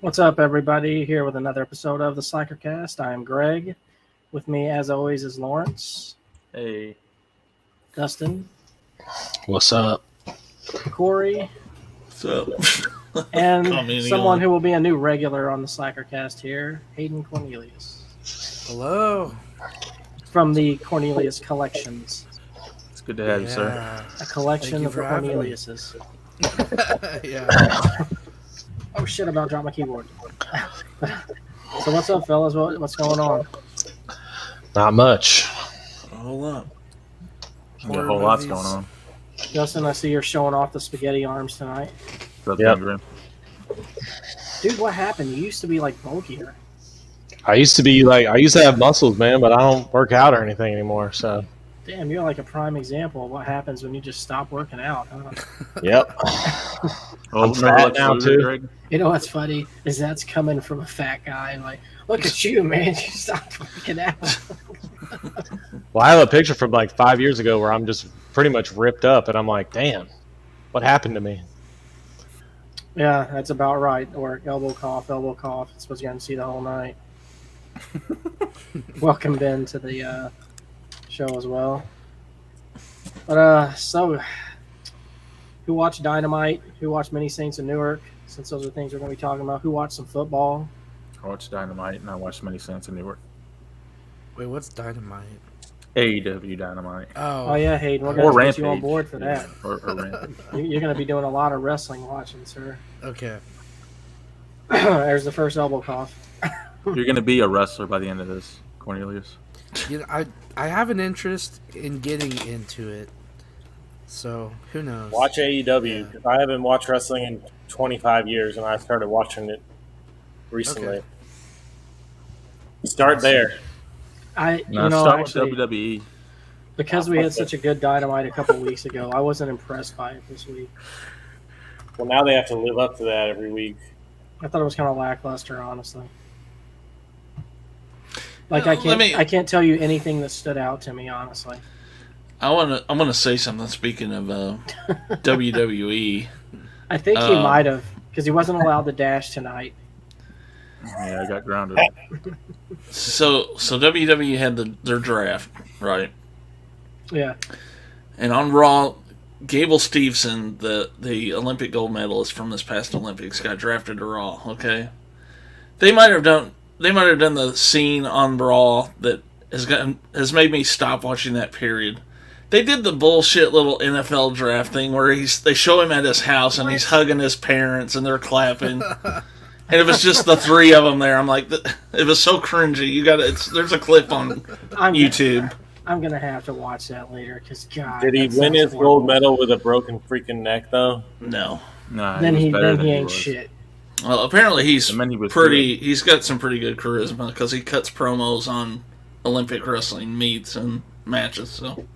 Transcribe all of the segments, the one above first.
What's up, everybody? Here with another episode of the Slackercast. I am Greg. With me, as always, is Lawrence. Hey. Dustin. What's up? Corey. What's up? And someone who will be a new regular on the Slackercast here, Hayden Cornelius. Hello. From the Cornelius Collections. It's good to have you, sir. A collection of the Corneliuses. Yeah. Oh shit, about dropped my keyboard. So what's up, fellas? What's going on? Not much. A whole lot. A whole lot's going on. Justin, I see you're showing off the spaghetti arms tonight. Yep. Dude, what happened? You used to be like bulkier. I used to have muscles, man, but I don't work out or anything anymore, so. Damn, you're like a prime example of what happens when you just stop working out, huh? Yep. I'm fat now, too. Greg? You know what's funny is that's coming from a fat guy. Like, look at you, man. You stopped working out. Well, I have a picture from like 5 years ago where I'm just pretty much ripped up, and I'm like, damn, what happened to me? Yeah, that's about right. Or elbow cough. It's supposed to get to see the whole night. Welcome, Ben, to the show as well. But so who watched Dynamite? Who watched Many Saints of Newark? Since those are things we're going to be talking about. Who watched some football? I watched Dynamite and I watched Many Saints of Newark. Wait, what's Dynamite? AEW Dynamite. Oh yeah, Hayden, we're going to get you on board for that. Or Rampage. You're going to be doing a lot of wrestling watching, sir. Okay. There's the first elbow cough. You're going to be a wrestler by the end of this, Cornelius. You know, I have an interest in getting into it, so who knows? Watch AEW. Yeah. I haven't watched wrestling in 25 years, and I started watching it recently. Okay. Start there. Start with WWE. Because we had such a good Dynamite a couple weeks ago, I wasn't impressed by it this week. Well, now they have to live up to that every week. I thought it was kind of lackluster, honestly. Like I can't tell you anything that stood out to me, honestly. I'm gonna say something. Speaking of WWE, I think he might have, because he wasn't allowed to dash tonight. Yeah, I got grounded. So WWE had their draft, right? Yeah. And on Raw, Gable Steveson, the Olympic gold medalist from this past Olympics, got drafted to Raw. Okay, they might have done the scene on Raw that has made me stop watching that period. They did the bullshit little NFL draft thing where they show him at his house and he's hugging his parents and they're clapping. And it was just the three of them there. I'm like, it was so cringy. There's a clip on YouTube. I'm gonna have to watch that later because God. Did he win his gold medal with a broken freaking neck though? No. Then he ain't shit. Well, apparently he's got some pretty good charisma because he cuts promos on Olympic wrestling meets and matches. So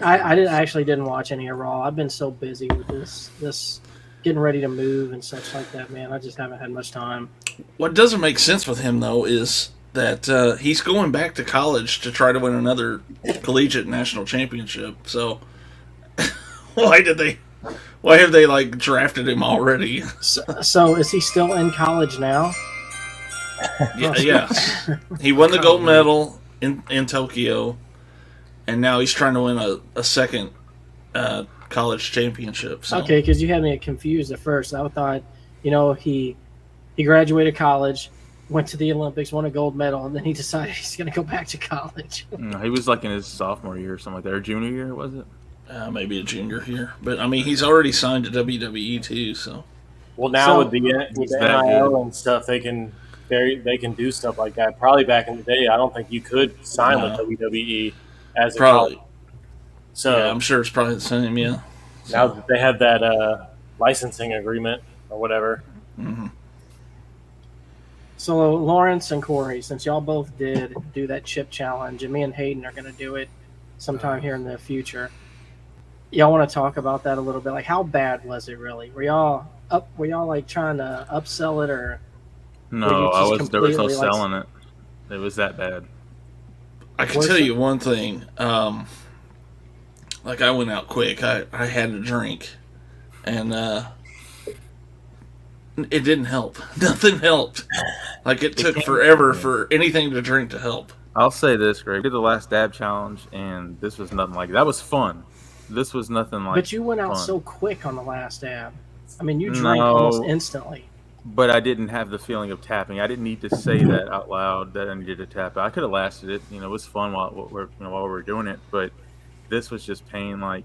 I didn't watch any of Raw. I've been so busy with this getting ready to move and such like that, man. I just haven't had much time. What doesn't make sense with him though is that he's going back to college to try to win another collegiate national championship. So why have they like drafted him already? So is he still in college now? Yes. He won the gold medal in Tokyo, and now he's trying to win a second college championship. So. Okay, because you had me confused at first. I thought, he graduated college, went to the Olympics, won a gold medal, and then he decided he's going to go back to college. No, he was like in his sophomore year or something like that, or junior year, was it? Maybe a junior here, but I mean he's already signed to WWE too. So, well, now with the NIL and stuff, they can do stuff like that. Probably back in the day, I don't think you could sign with WWE as a college. So yeah, I'm sure it's probably the same. Yeah. Now that they have that licensing agreement or whatever. Mm-hmm. So Lawrence and Corey, since y'all both did do that chip challenge, and me and Hayden are going to do it sometime here in the future. Y'all want to talk about that a little bit? Like, how bad was it really? Were y'all like trying to upsell it, or no? There was no selling it. It was that bad. I can tell you one thing. Like I went out quick. I had a drink, and It didn't help. Nothing helped. Like, it took forever for anything to drink to help. I'll say this, Greg. We did the last dab challenge, and this was nothing like that. Was fun. This was nothing like. But you went out fun. so quick on the last dab. I mean, you drank almost instantly. But I didn't have the feeling of tapping. I didn't need to say that out loud that I needed to tap. I could have lasted it. It was fun while we were doing it. But this was just pain. Like,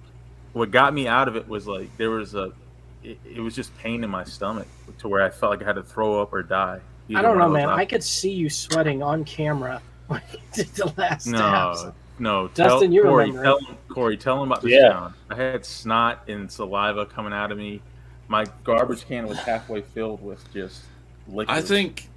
what got me out of it was like it was just pain in my stomach to where I felt like I had to throw up or die. I don't know, man. I could see you sweating on camera when you did the last dabs. No, Dustin, you remember. Corey, tell him about the sound. I had snot and saliva coming out of me. My garbage can was halfway filled with just liquid. I think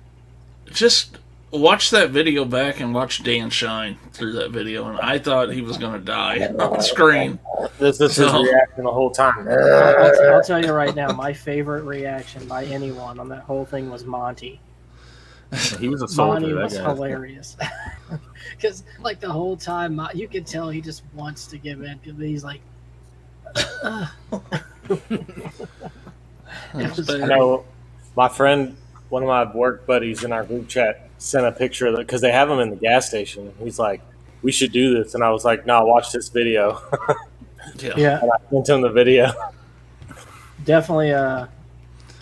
just watch that video back and watch Dan shine through that video, and I thought he was going to die on screen. This is his reaction the whole time. I'll tell you right now, my favorite reaction by anyone on that whole thing was Monty. He was a soldier. Monty was hilarious. Because, like, the whole time, you could tell he just wants to give in. Because he's like, I know my friend, one of my work buddies in our group chat, sent a picture of it because they have them in the gas station. He's like, "We should do this," and I was like, "No, watch this video." Yeah. And I sent him the video. Definitely,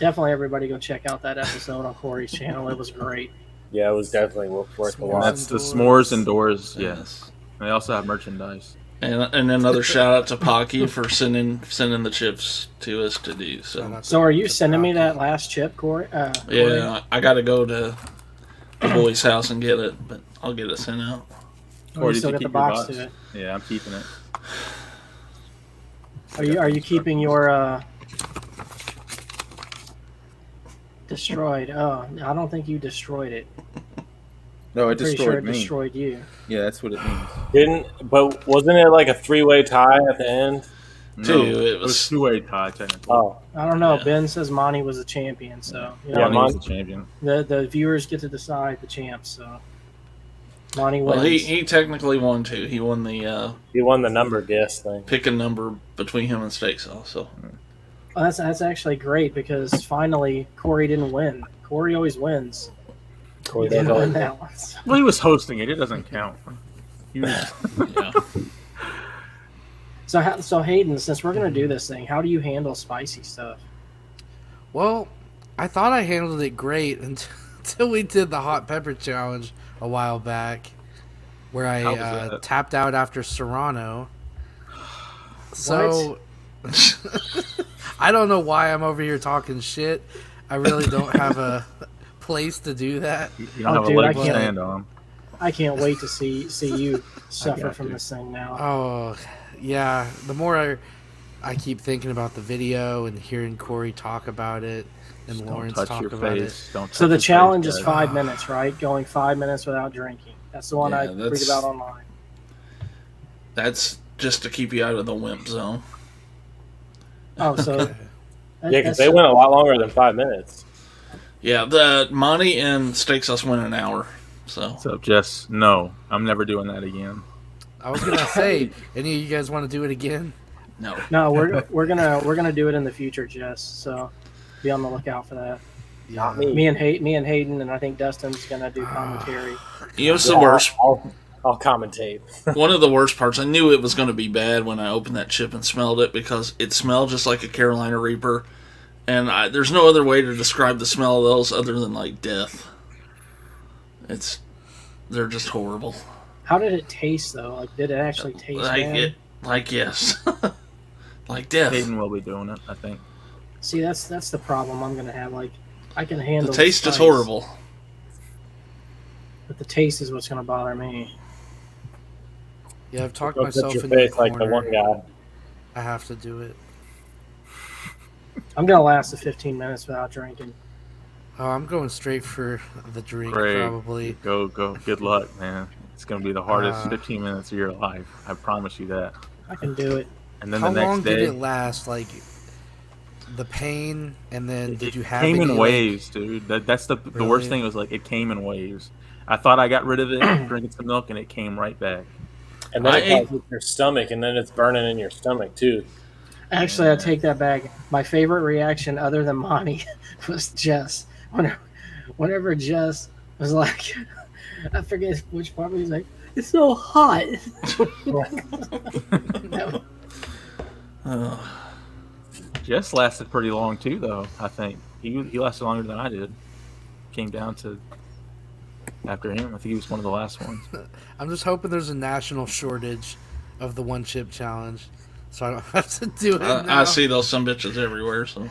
everybody go check out that episode on Corey's channel. It was great. Yeah, it was definitely worth the watch. That's the s'mores indoors. Yes. And they also have merchandise. And another shout out to Pocky for sending the chips to us to do. So are you sending me that last chip, Corey? Yeah, I got to go to the boy's house and get it, but I'll get it sent out. Or you still got the box to it? Yeah, I'm keeping it. Are you keeping your destroyed? Oh, I don't think you destroyed it. No, it Pretty destroyed sure it me. destroyed you. Yeah, that's what it means. But wasn't it like a 3-way tie at the end? No, it was 2-way tie technically. Oh, I don't know. Yeah. Ben says Monty was a champion, so Monty was the champion. The viewers get to decide the champs. So Monty wins. Well, he technically won too. He won the number guess thing. Pick a number between him and Steak Sauce. So that's actually great because finally Corey didn't win. Corey always wins. Corey didn't win that one. So. Well, he was hosting it. It doesn't count. yeah. So Hayden, since we're gonna do this thing, how do you handle spicy stuff? Well, I thought I handled it great until we did the hot pepper challenge a while back, where I tapped out after Serrano. So I don't know why I'm over here talking shit. I really don't have a place to do that. You don't have a leg to stand on. I can't wait to see you suffer from this thing now. Oh, yeah. The more I keep thinking about the video and hearing Corey talk about it and Just Lawrence don't touch talk your about face. it. So the challenge is 5 minutes, right? Going 5 minutes without drinking. That's the one I read about online. That's just to keep you out of the wimp zone. Oh, so yeah, because they went a lot longer than 5 minutes. Yeah, the Monty and Steak Sauce went an hour. So Jess, no, I'm never doing that again. I was gonna say, any of you guys want to do it again? No, we're gonna do it in the future, Jess. So be on the lookout for that. Not me. Me and Hayden, and I think Dustin's gonna do commentary. You know what's the worst? I'll commentate. One of the worst parts, I knew it was going to be bad when I opened that chip and smelled it because it smelled just like a Carolina Reaper. And there's no other way to describe the smell of those other than like death. They're just horrible. How did it taste though? Like, did it actually taste bad? Yes. Like death. Hayden will be doing it, I think. See, that's the problem I'm gonna have. Like, I can handle the taste is spice, horrible. but the taste is what's gonna bother me. Yeah, I've talked Don't myself put your into the face like the corner. one guy. I have to do it. I'm gonna last the 15 minutes without drinking. Oh, I'm going straight for the drink, Great. probably. Go. Good luck, man. It's going to be the hardest 15 minutes of your life. I promise you that. I can do it. And then How the next long day, did it last? Like, the pain, and then did you have it came any, in waves, dude. That's the Really? worst thing was like it came in waves. I thought I got rid of it, drinking some milk, and it came right back. And then it causes your stomach, and then it's burning in your stomach too. Actually, I take that back. My favorite reaction, other than Monty, was Jess. Whenever Jess was like, I forget which part, but he's like, "It's so hot." Jess lasted pretty long too, though. I think he lasted longer than I did. Came down to after him. I think he was one of the last ones. I'm just hoping there's a national shortage of the one chip challenge, so I don't have to do it. I see those some bitches everywhere. So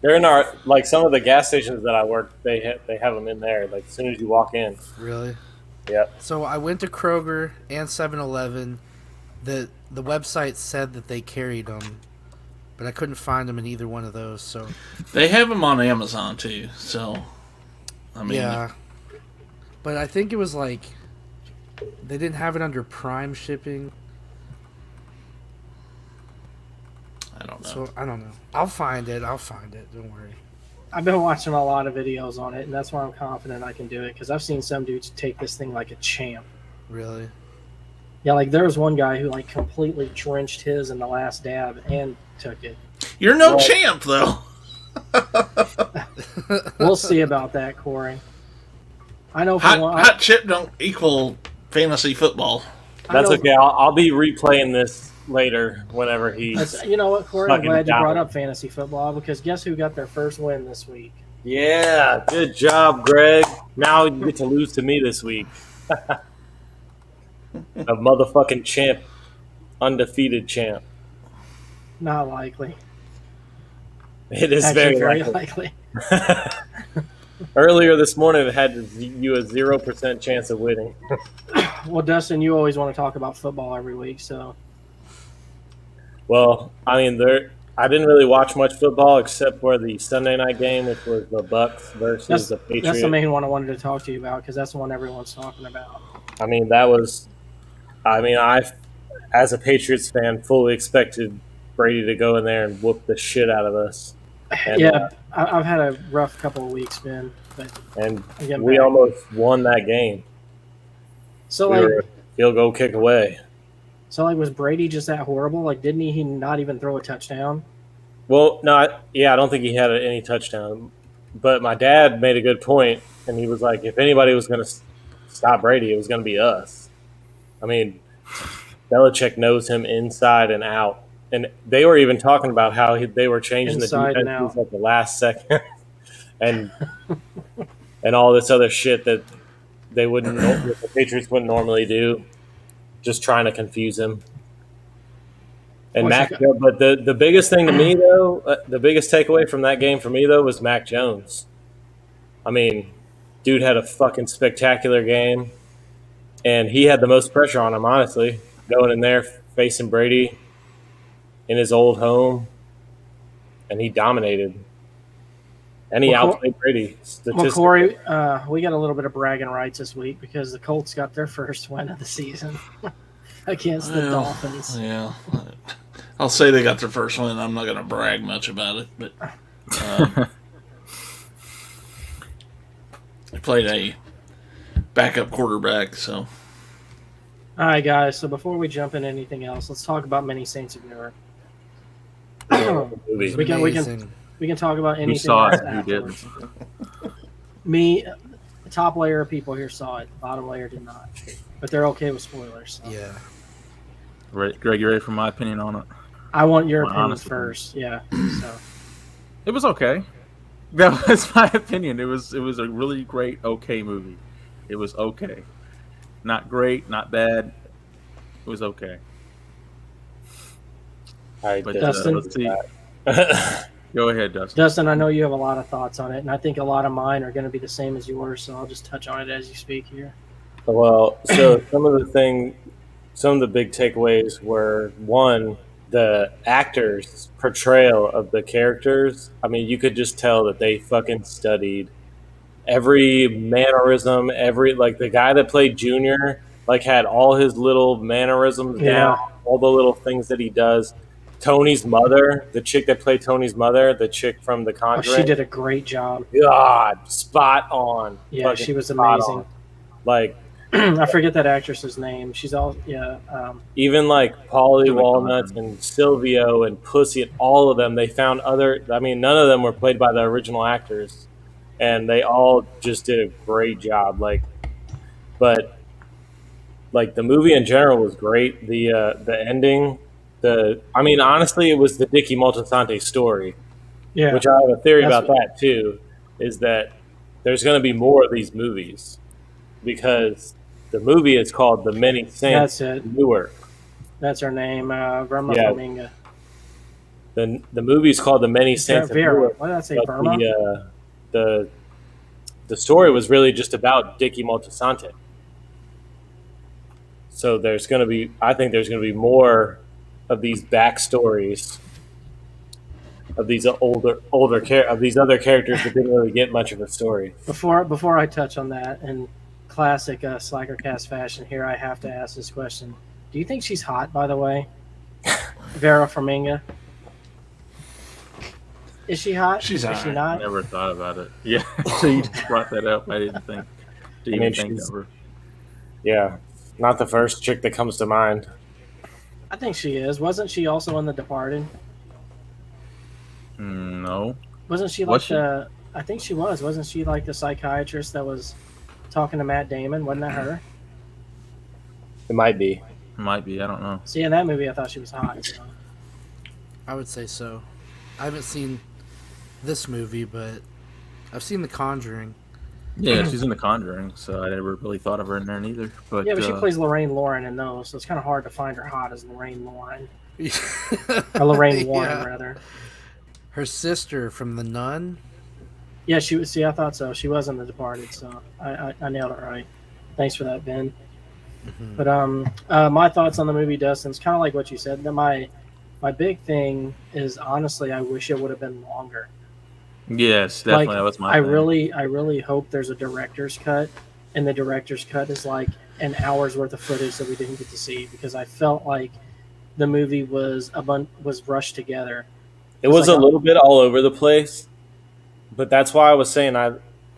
they're in our, like, some of the gas stations that I work. They have them in there. Like, as soon as you walk in. Really? Yep. So I went to Kroger and 7-Eleven. The website said that they carried them, but I couldn't find them in either one of those. So they have them on Amazon too. So I mean, yeah, but I think it was like they didn't have it under Prime shipping. I don't know. So I don't know. I'll find it. Don't worry. I've been watching a lot of videos on it, and that's why I'm confident I can do it, because I've seen some dudes take this thing like a champ. Really? Yeah, like there was one guy who like completely drenched his in the last dab and took it. You're no champ, though. We'll see about that, Corey. I know for hot chip don't equal fantasy football. That's okay. I'll be replaying this later whenever he's. You know what, Corey? I'm glad you brought up fantasy football, because guess who got their first win this week? Yeah, good job, Greg. Now you get to lose to me this week. A motherfucking champ, undefeated champ. Not likely. It is Actually, very likely. Earlier this morning, it had you a 0% chance of winning. Well, Dustin, you always want to talk about football every week, so. Well, I mean, I didn't really watch much football except for the Sunday night game, which was the Bucks versus the Patriots. That's the main one I wanted to talk to you about, because that's the one everyone's talking about. I mean, I, as a Patriots fan, fully expected Brady to go in there and whoop the shit out of us. And, yeah, I've had a rough couple of weeks, man. And we almost won that game. So, we were a field goal kick away. So, like, was Brady just that horrible? Like, didn't he not even throw a touchdown? Well, no, I don't think he had any touchdown. But my dad made a good point, and he was like, if anybody was going to stop Brady, it was going to be us. I mean, Belichick knows him inside and out. And they were even talking about how they were changing inside the defense at the last second and all this other shit that they wouldn't, that the Patriots wouldn't normally do, just trying to confuse him. And but the biggest thing to me, though, the biggest takeaway from that game for me, though, was Mac Jones. I mean, dude had a fucking spectacular game, and he had the most pressure on him, honestly, going in there facing Brady in his old home, and he dominated. And he outplayed Brady. Well, Corey, we got a little bit of bragging rights this week because the Colts got their first win of the season against the Dolphins. Yeah. I'll say they got their first win. I'm not going to brag much about it, but they played a backup quarterback, so. All right, guys. So before we jump into anything else, let's talk about Many Saints of Newark. We can talk about anything. Who saw else it? Who didn't? Me, the top layer of people here saw it. The bottom layer did not, but they're okay with spoilers. So. Yeah. Greg, you ready for my opinion on it? I want your opinion first. Yeah. So. It was okay. That was my opinion. It was a really great, okay movie. It was okay. Not great, not bad. It was okay. But Dustin, let's see. Go ahead, Dustin. Dustin, I know you have a lot of thoughts on it, and I think a lot of mine are going to be the same as yours, so I'll just touch on it as you speak here. Well, so some of the big takeaways were, one, the actors' portrayal of the characters. I mean, you could just tell that they fucking studied every mannerism, like the guy that played Junior, like had all his little mannerisms down, all the little things that he does. Tony's mother, the chick that played Tony's mother, the chick from The Conjuring. She did a great job. God, spot on. Yeah, she was amazing. Like, I forget that actress's name. She's all Even like Polly Doing Walnuts Conjuring. and Silvio and Pussy and all of them, they found other. I mean, none of them were played by the original actors, and they all just did a great job. But like the movie in general was great. The ending, I mean, honestly, it was the Dicky Moltisanti story, yeah. which I have a theory That's about that too. Is that there's going to be more of these movies because the movie is called The Many Saints That's it. of Newark. That's her name. Verma Yeah. Flaminga. The movie's called The Many Saints of Vera. Newark. What did I say? But Verma. the story was really just about Dicky Moltisanti. So I think there's going to be more of these backstories of these of these other characters that didn't really get much of a story. Before I touch on that, in classic Slackercast fashion, here I have to ask this question: do you think she's hot? By the way, Vera Farmiga. Is she hot? She's Is she alright. not? I never thought about it. Yeah, so you just brought that up. I didn't think to even think she's- of her. Yeah, not the first chick that comes to mind. I think she is. Wasn't she also in The Departed? No. Wasn't she Was like she? the? I think she was. Wasn't she like the psychiatrist that was talking to Matt Damon? Wasn't that her? It might be. Might be. I don't know. See, in that movie, I thought she was hot. So. I would say so. I haven't seen this movie, but I've seen The Conjuring. Yeah, she's in The Conjuring, so I never really thought of her in there neither. But Yeah, but she plays Lorraine Lauren in those, so it's kind of hard to find her hot as Lorraine Lauren. Or Lorraine Warren, Yeah. rather. Her sister from The Nun. Yeah, she was. See, I thought so. She was in The Departed, so I nailed it right. Thanks for that, Ben. Mhm. But my thoughts on the movie, Dustin, it's kind of like what you said. That my big thing is honestly, I wish it would have been longer. yes, definitely. Like, That was my. I thing. really hope there's a director's cut, and the director's cut is like an hour's worth of footage that we didn't get to see because I felt like the movie was rushed together. It was like a little bit all over the place, but that's why I was saying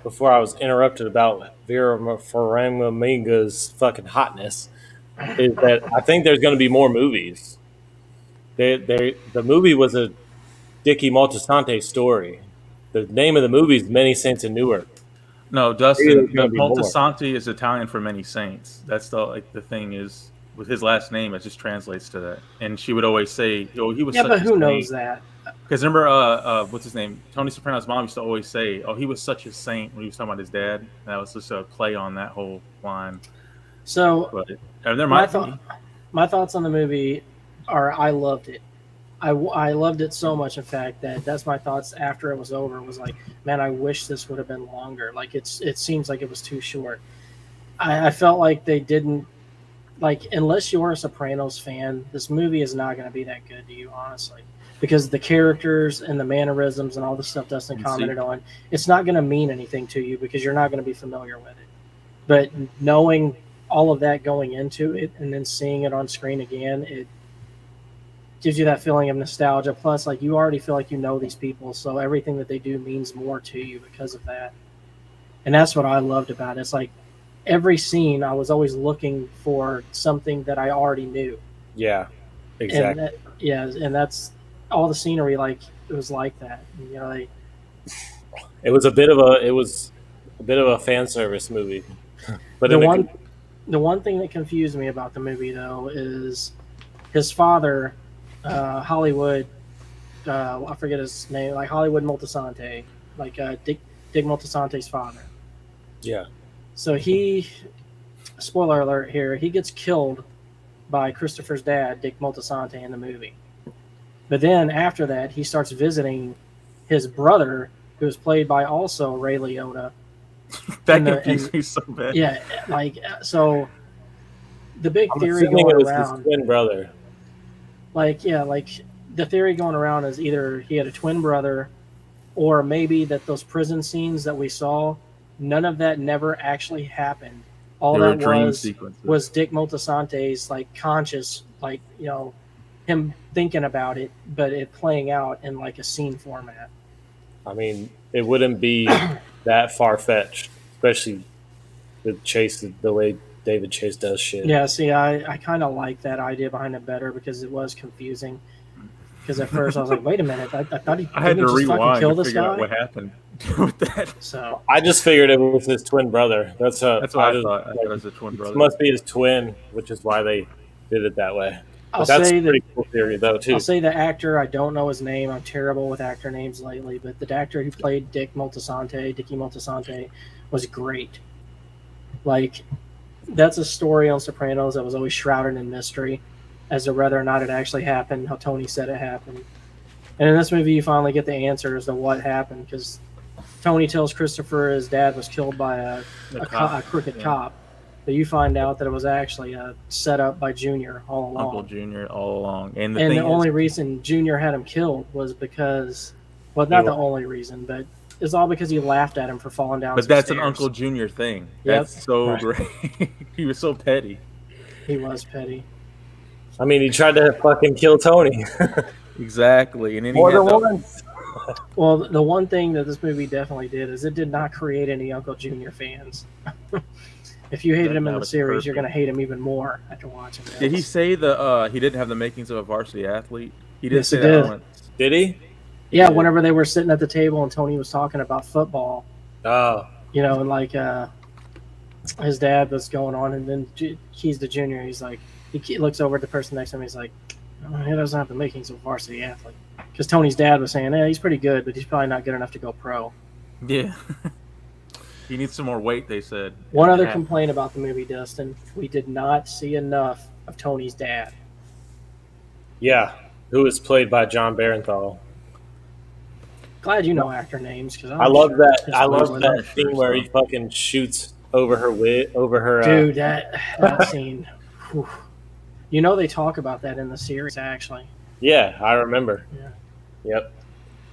before I was interrupted about Vera Farmiga's fucking hotness is that I think there's going to be more movies. The movie was a Dicky Moltisanti story. The name of the movie is Many Saints of Newark. No, Maybe Dustin. there's gonna be more. Moltisanti is Italian for many saints. That's the thing is with his last name, it just translates to that. And she would always say, "Oh, he was." Yeah, such but a who knows saint. that? Because remember, what's his name? Tony Soprano's mom used to always say, "Oh, he was such a saint" when he was talking about his dad. And that was just a play on that whole line. So But there might be. my thoughts on the movie are I loved it. I loved it so much, in fact, that that's my thoughts after it was over. Was like, man, I wish this would have been longer. Like it seems like it was too short. I felt like they didn't like unless you're a Sopranos fan, this movie is not going to be that good to you, honestly, because the characters and the mannerisms and all the stuff Dustin commented on, it's not going to mean anything to you because you're not going to be familiar with it. But knowing all of that going into it and then seeing it on screen again, it gives you that feeling of nostalgia. Plus, like you already feel like you know these people, so everything that they do means more to you because of that. And that's what I loved about it. It's like every scene, I was always looking for something that I already knew. Yeah, exactly. And that's all the scenery. Like it was like that. And, you know, It was a bit of a fan service movie. But the one thing that confused me about the movie though is his father, Hollywood. I forget his name. Like Hollywood Moltisanti, like Dick Moltisanti's father. Yeah. So spoiler alert here, he gets killed by Christopher's dad, Dick Moltisanti, in the movie. But then after that, he starts visiting his brother, who is played by also Ray Liotta. That confused me so bad. Yeah, like so. The big I'm theory assuming it going was around, his twin brother. like the theory going around is either he had a twin brother, or maybe that those prison scenes that we saw, none of that never actually happened. All There were that dream sequences. was Dick Moltisanti's like conscious, like him thinking about it, but it playing out in like a scene format. I mean, it wouldn't be that far fetched, especially the way David Chase does shit. Yeah, see, I kind of like that idea behind it better because it was confusing. Because at first I was like, wait a minute, I thought he I had to just fucking rewind kill to this figure out guy. what happened with that. So I just figured it was his twin brother. That's what I thought. I like, thought it was a twin brother. This must be his twin, which is why they did it that way. I'll But that's say a pretty cool theory, though, too. I'll say the actor, I don't know his name. I'm terrible with actor names lately, but the actor who played Dickie Moltisanti, was great. Like, that's a story on Sopranos that was always shrouded in mystery as to whether or not it actually happened, how Tony said it happened. And in this movie, you finally get the answer as to what happened, because Tony tells Christopher his dad was killed by a crooked cop. But you find out that it was actually set up by Junior all along. Uncle Junior all along. And the only reason Junior had him killed was because, well, not the only reason, but it's all because he laughed at him for falling down. But that's an Uncle Junior thing. Yep. That's so great. He was so petty. He was petty. I mean, he tried to fucking kill Tony. Exactly. And then More than once. Well, the one thing that this movie definitely did is it did not create any Uncle Junior fans. If you hated him in the series, you're going to hate him even more after watching this. Did he say he didn't have the makings of a varsity athlete? He did Yes, say he that did. once. Did he? Yeah, whenever they were sitting at the table and Tony was talking about football. Oh. You know, and like his dad was going on, and then he's the Junior. He's like, he looks over at the person next to him. He's like, oh, he doesn't have the makings of a varsity athlete. Because Tony's dad was saying, he's pretty good, but he's probably not good enough to go pro. Yeah. He needs some more weight, they said. One other complaint about the movie, Dustin, we did not see enough of Tony's dad. Yeah, who was played by John Barenthal. Glad you know actor names, because I love that. I love that scene where he fucking shoots over her Dude, that scene. Whew. You know they talk about that in the series, actually. Yeah, I remember. Yeah. Yep.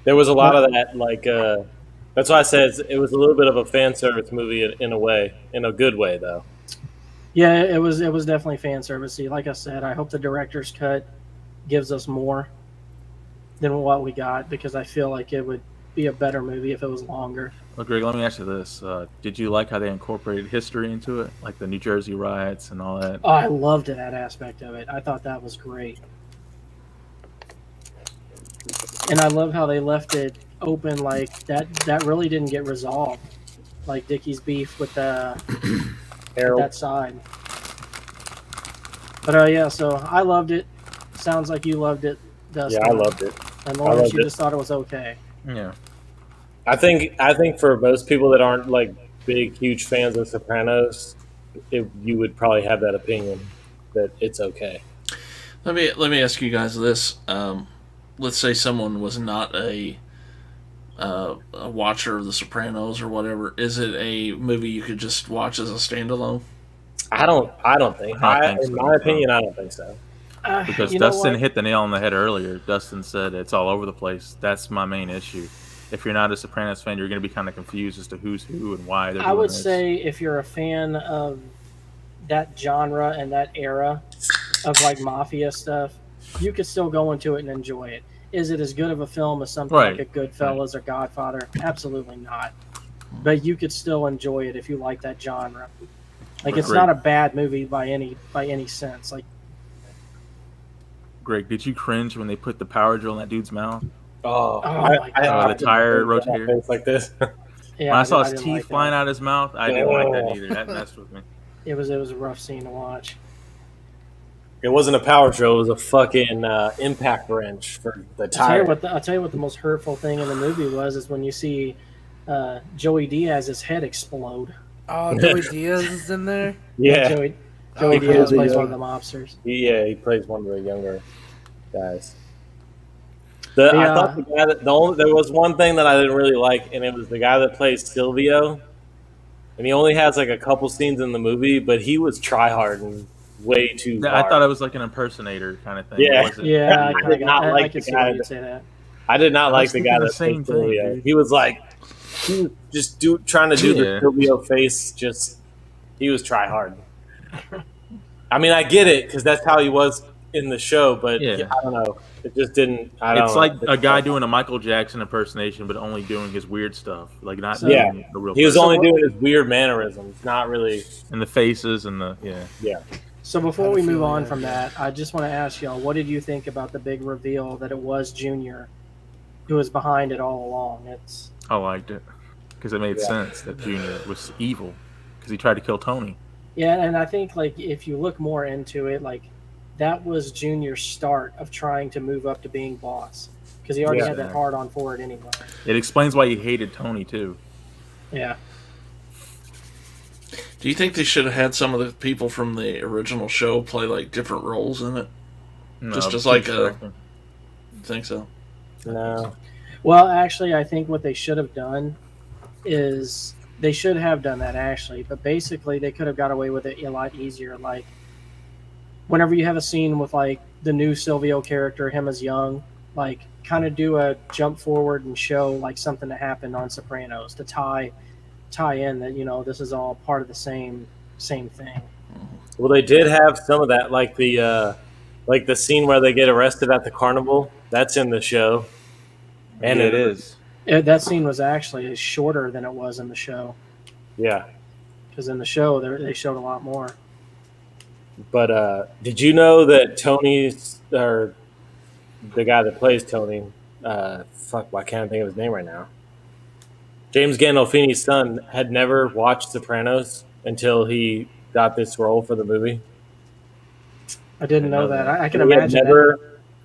There was a lot of that, like. That's why I said it was a little bit of a fan service movie in a way, in a good way, though. Yeah, it was definitely fan servicey. Like I said, I hope the director's cut gives us more than what we got, because I feel like it would be a better movie if it was longer. Well, Greg, let me ask you this. Did you like how they incorporated history into it? Like the New Jersey riots and all that? Oh, I loved that aspect of it. I thought that was great. And I love how they left it open, like that really didn't get resolved. Like Dickie's beef with that side. But yeah, so I loved it. Sounds like you loved it, Dustin. Yeah, I loved it. And Lawrence, you just thought it was okay. Yeah. I think for most people that aren't like big, huge fans of Sopranos, you would probably have that opinion that it's okay. Let me ask you guys this. Let's say someone was not a watcher of The Sopranos or whatever. Is it a movie you could just watch as a standalone? I don't think. In my opinion, I don't think so. Because Dustin hit the nail on the head earlier. Dustin said it's all over the place. That's my main issue. If you're not a Sopranos fan, you're going to be kind of confused as to who's who and why they're doing I would this. say if you're a fan of that genre and that era of like mafia stuff, you could still go into it and enjoy it. Is it as good of a film as something like a Goodfellas or Godfather? Absolutely not. But you could still enjoy it if you like that genre. Like, it's not a bad movie by any sense. Like, Greg, did you cringe when they put the power drill in that dude's mouth? Oh, the tire rotator. Like this. Yeah, when I saw his teeth flying out of his mouth, I didn't like that either. That messed with me. It was a rough scene to watch. It wasn't a power drill. It was a fucking impact wrench for the tire. I'll tell you what the most hurtful thing in the movie is when you see Joey Diaz's head explode. Oh, Joey Diaz is in there? Yeah. Joey Diaz plays one of the mobsters. Yeah, he plays one of the younger guys. I thought there was one thing that I didn't really like, and it was the guy that plays Silvio. And he only has like a couple scenes in the movie, but he was tryharding way too hard. I thought it was like an impersonator kind of thing. Yeah. I did not like the guy I did not like the guy that played Silvio. He was just trying to do the Silvio face. He was tryhard. I mean, I get it because that's how he was in the show, but I don't know. It just didn't. It's like a guy doing a Michael Jackson impersonation, but only doing his weird stuff, like not Yeah. doing the real. He was person. only doing his weird mannerisms, not really. And the faces and the Yeah. So before we move on from that, I just want to ask y'all, what did you think about the big reveal that it was Junior who was behind it all along? I liked it because it made sense that Junior was evil because he tried to kill Tony. Yeah, and I think like if you look more into it, like that was Junior's start of trying to move up to being boss because he already had that hard on for it anyway. It explains why he hated Tony too. Yeah. Do you think they should have had some of the people from the original show play like different roles in it? No, just like a. Think so? No. Well, actually, I think what they should have done is they should have done that actually, but basically they could have got away with it a lot easier. Like whenever you have a scene with like the new Silvio character, him as young, like kind of do a jump forward and show like something that happened on Sopranos to tie in that, you know, this is all part of the same thing. Well, they did have some of that, like the scene where they get arrested at the carnival. That's in the show, And it is. That scene was actually shorter than it was in the show. Yeah. Because in the show they showed a lot more. But did you know that Tony's, or the guy that plays Tony, why can't I think of his name right now? James Gandolfini's son had never watched Sopranos until he got this role for the movie. I didn't know that. I can imagine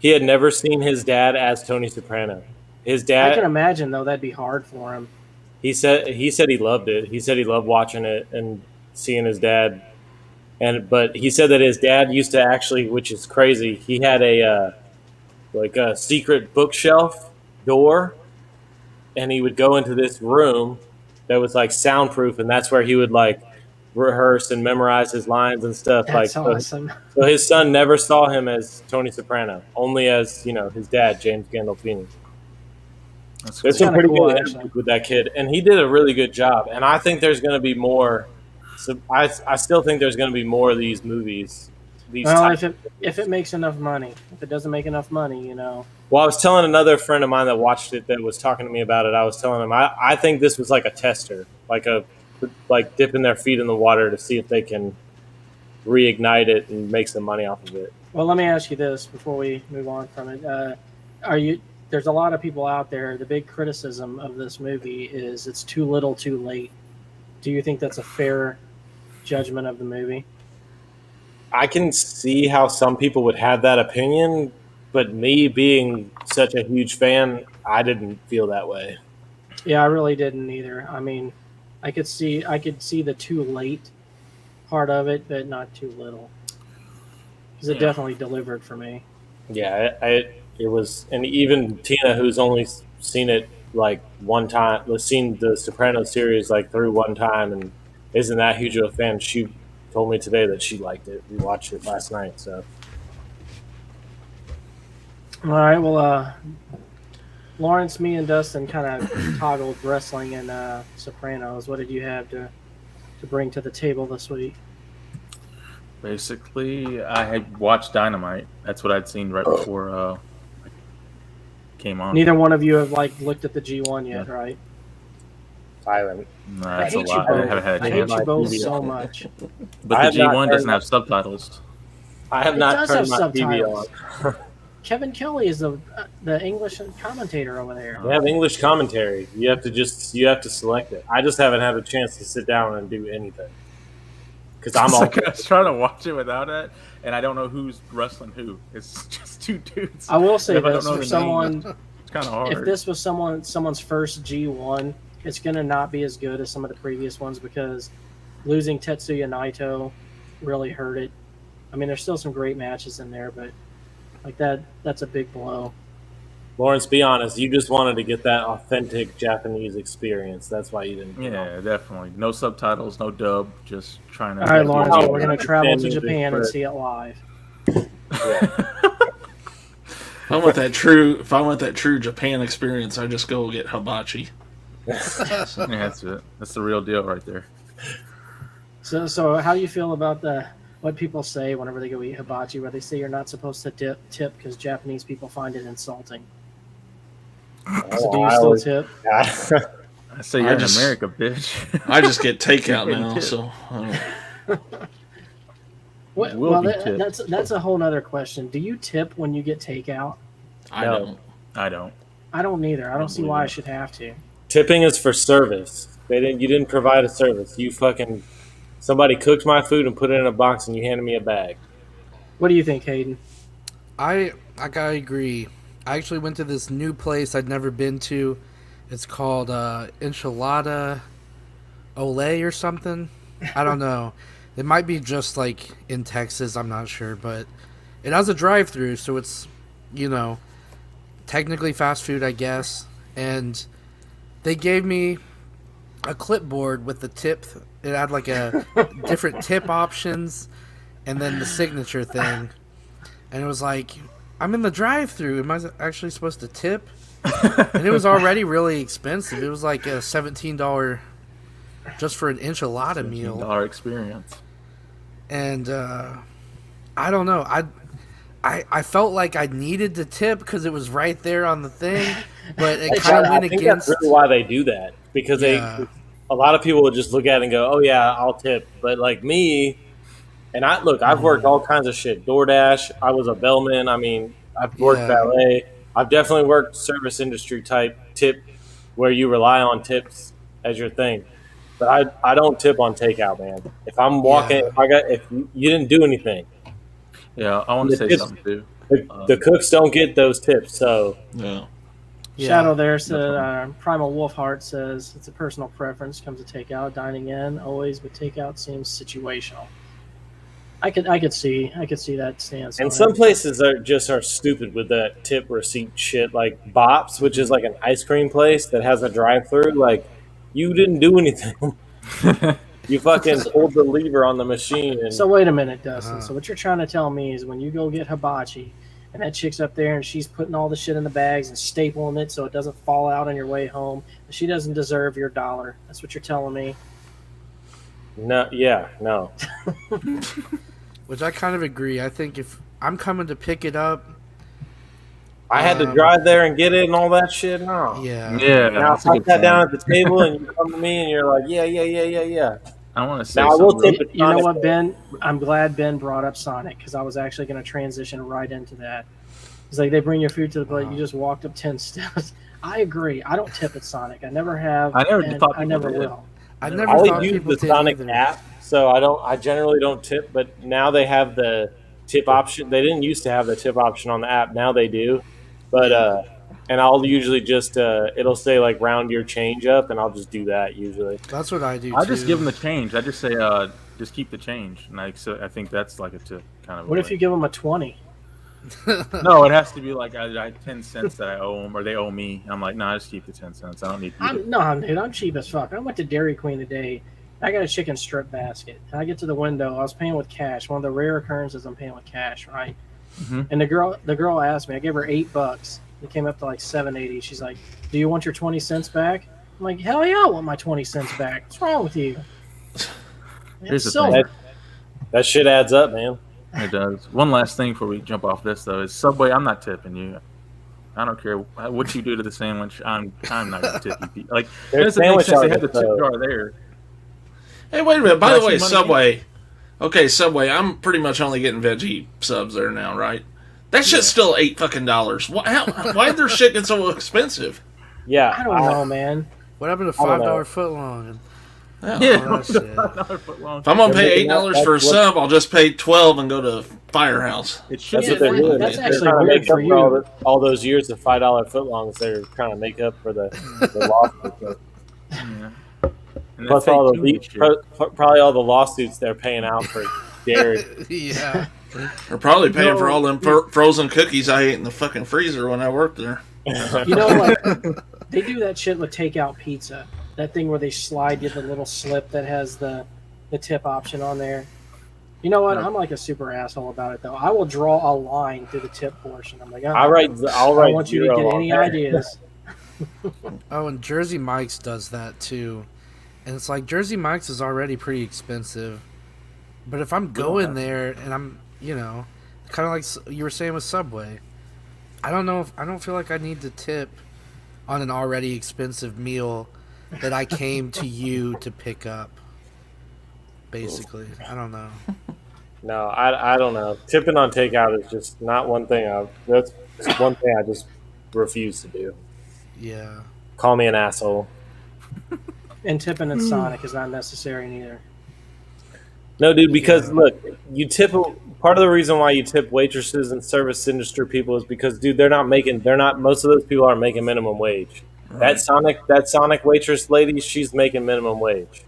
He had never seen his dad as Tony Soprano. His dad. I can imagine though that'd be hard for him. He said he loved it. He said he loved watching it and seeing his dad. But he said that his dad used to actually, which is crazy. He had a secret bookshelf door, and he would go into this room that was like soundproof, and that's where he would like rehearse and memorize his lines and stuff. That's awesome. So his son never saw him as Tony Soprano, only as, you know, his dad, James Gandolfini. There's some pretty good interviews with that kid, and he did a really good job. And I think there's going to be more. So I still think there's going to be more of these movies. Well, if it makes enough money. If it doesn't make enough money, you know. Well, I was telling another friend of mine that watched it that was talking to me about it. I was telling him I think this was like a tester, like dipping their feet in the water to see if they can reignite it and make some money off of it. Well, let me ask you this before we move on from it. There's a lot of people out there. The big criticism of this movie is it's too little, too late. Do you think that's a fair judgment of the movie? I can see how some people would have that opinion, but me being such a huge fan, I didn't feel that way. Yeah, I really didn't either. I mean, I could see the too late part of it, but not too little. Because it definitely delivered for me. Yeah, it was, and even Tina, who's only seen it like one time, seen the Sopranos series like through one time, and isn't that huge of a fan, she told me today that she liked it. We watched it last night, so. All right, well, Lawrence, me and Dustin kind of toggled wrestling and Sopranos. What did you have to bring to the table this week? Basically, I had watched Dynamite. That's what I'd seen right before I came on. Neither one of you have looked at the G1 yet, right? I haven't. No, that's a lot. I haven't had a I chance. hate you both so much. But the G1 doesn't have subtitles. I have not turned my TV on. Kevin Kelly is the English commentator over there. They have English commentary. You have to select it. I just haven't had a chance to sit down and do anything. Because I was trying to watch it without it, and I don't know who's wrestling who. It's just two dudes. I will say this for someone. It's kind of hard. If this was someone's first G1, it's gonna not be as good as some of the previous ones because losing Tetsuya Naito really hurt it. I mean, there's still some great matches in there, but like that's a big blow. Lawrence, be honest. You just wanted to get that authentic Japanese experience. That's why you didn't. Yeah, definitely. No subtitles, no dub. Just trying to. All right, Lawrence, we're gonna travel to Japan and see it live. Yeah. If I want that true Japan experience, I just go get hibachi. Yeah, that's it. That's the real deal right there. So how do you feel about the what people say whenever they go eat hibachi, where they say you're not supposed to tip because Japanese people find it insulting. So do you still tip? I say you're in America, bitch. I just get takeout now, so. Well, that's a whole other question. Do you tip when you get takeout? I don't. I don't either. I don't see why I should have to. Tipping is for service. You didn't provide a service. Somebody cooked my food and put it in a box, and you handed me a bag. What do you think, Hayden? I gotta agree. I actually went to this new place I'd never been to. It's called Enchilada Ole or something. I don't know. It might be just like in Texas. I'm not sure, but it has a drive-through, so it's, technically fast food, I guess. And they gave me a clipboard with the tip. It had like a different tip options, and then the signature thing. And it was like, I'm in the drive-thru. Am I actually supposed to tip? And it was already really expensive. It was like a $17 just for an enchilada meal. $17 experience. And I don't know. I felt like I needed to tip because it was right there on the thing, but it kind of went against. That's really why they do that, because a lot of people would just look at it and go, "Oh yeah, I'll tip." But like me, and I've worked all kinds of shit. DoorDash. I was a bellman. I mean, I've worked valet. I've definitely worked service industry type tip, where you rely on tips as your thing. But I don't tip on takeout, man. If I'm walking, if you didn't do anything. Yeah, I want to say something too. The cooks don't get those tips, so yeah. Shadow there said, Primal Wolfheart says it's a personal preference. Comes to takeout, dining in always, but takeout seems situational. I could see that stance. And some places are stupid with that tip receipt shit, like Bops, which is like an ice cream place that has a drive-through. Like, you didn't do anything. You fucking pulled the lever on the machine. And so wait a minute, Dustin. So what you're trying to tell me is when you go get hibachi, and that chick's up there and she's putting all the shit in the bags and stapling it so it doesn't fall out on your way home, she doesn't deserve your $1. That's what you're telling me. No. Which I kind of agree. I think if I'm coming to pick it up, I had to drive there and get it and all that shit. No. Yeah. Now I sat down at the table and you come to me and you're like, yeah. I want to say now, something. You know what, Ben? I'm glad Ben brought up Sonic because I was actually going to transition right into that. It's like they bring your food to the plate. You just walked up 10 steps. I agree. I don't tip at Sonic. I never have. I never will. I never thought use the Sonic app, so I generally don't tip. But now they have the tip option. They didn't used to have the tip option on the app. Now they do. But and I'll usually just it'll say like round your change up, and I'll just do that usually. That's what I do. I just give them the change. I just say just keep the change, and I think that's like a tip kind of. What if you give them a 20? No, it has to be like I 10 cents that I owe them or they owe me. I'm like, no, just keep the 10 cents. I don't need. Dude, I'm cheap as fuck. I went to Dairy Queen today. I got a chicken strip basket. And I get to the window. I was paying with cash. One of the rare occurrences I'm paying with cash, right? Mm-hmm. And the girl asked me. I gave her $8. It came up to like $7.80. She's like, "Do you want your 20 cents back?" I'm like, "Hell yeah, I want my 20 cents back. What's wrong with you?" Here's the thing. That shit adds up, man. It does. One last thing before we jump off this though is Subway. I'm not tipping you. I don't care what you do to the sandwich. I'm not gonna tip you. Like there's a thing since they had the tip jar there. Hey, wait a minute. By the way, Subway. Okay, Subway. I'm pretty much only getting veggie subs there now, right? That shit's still $8 fucking. Why did their shit get so expensive? Yeah, I don't know, man. What happened to $5 footlong? Yeah. If I'm gonna pay $8 for a sub, I'll just pay $12 and go to Firehouse. That's what they're doing. That's they're actually trying to weird make for up you. For all those years of $5 footlongs. They're trying to make up for the lawsuits. Yeah. Plus probably all the lawsuits they're paying out for dairy. Yeah. They're probably paying for all them frozen cookies I ate in the fucking freezer when I worked there. You know, like they do that shit with takeout pizza. That thing where they slide you the little slip that has the tip option on there. You know what? I'm like a super asshole about it though. I will draw a line through the tip portion. I'm like, I'll write. I don't want you to get any ideas. Oh, and Jersey Mike's does that too. And it's like Jersey Mike's is already pretty expensive. But if I'm going there and I'm, kind of like you were saying with Subway, I don't know. I don't feel like I need to tip on an already expensive meal that I came to you to pick up. Basically, I don't know. No, I don't know. Tipping on takeout is just not one thing. That's one thing I just refuse to do. Yeah. Call me an asshole. And tipping at Sonic is not necessary neither. No, dude, because look, you tip. Part of the reason why you tip waitresses and service industry people is because, dude, most of those people aren't making minimum wage. Right. That Sonic waitress lady, she's making minimum wage.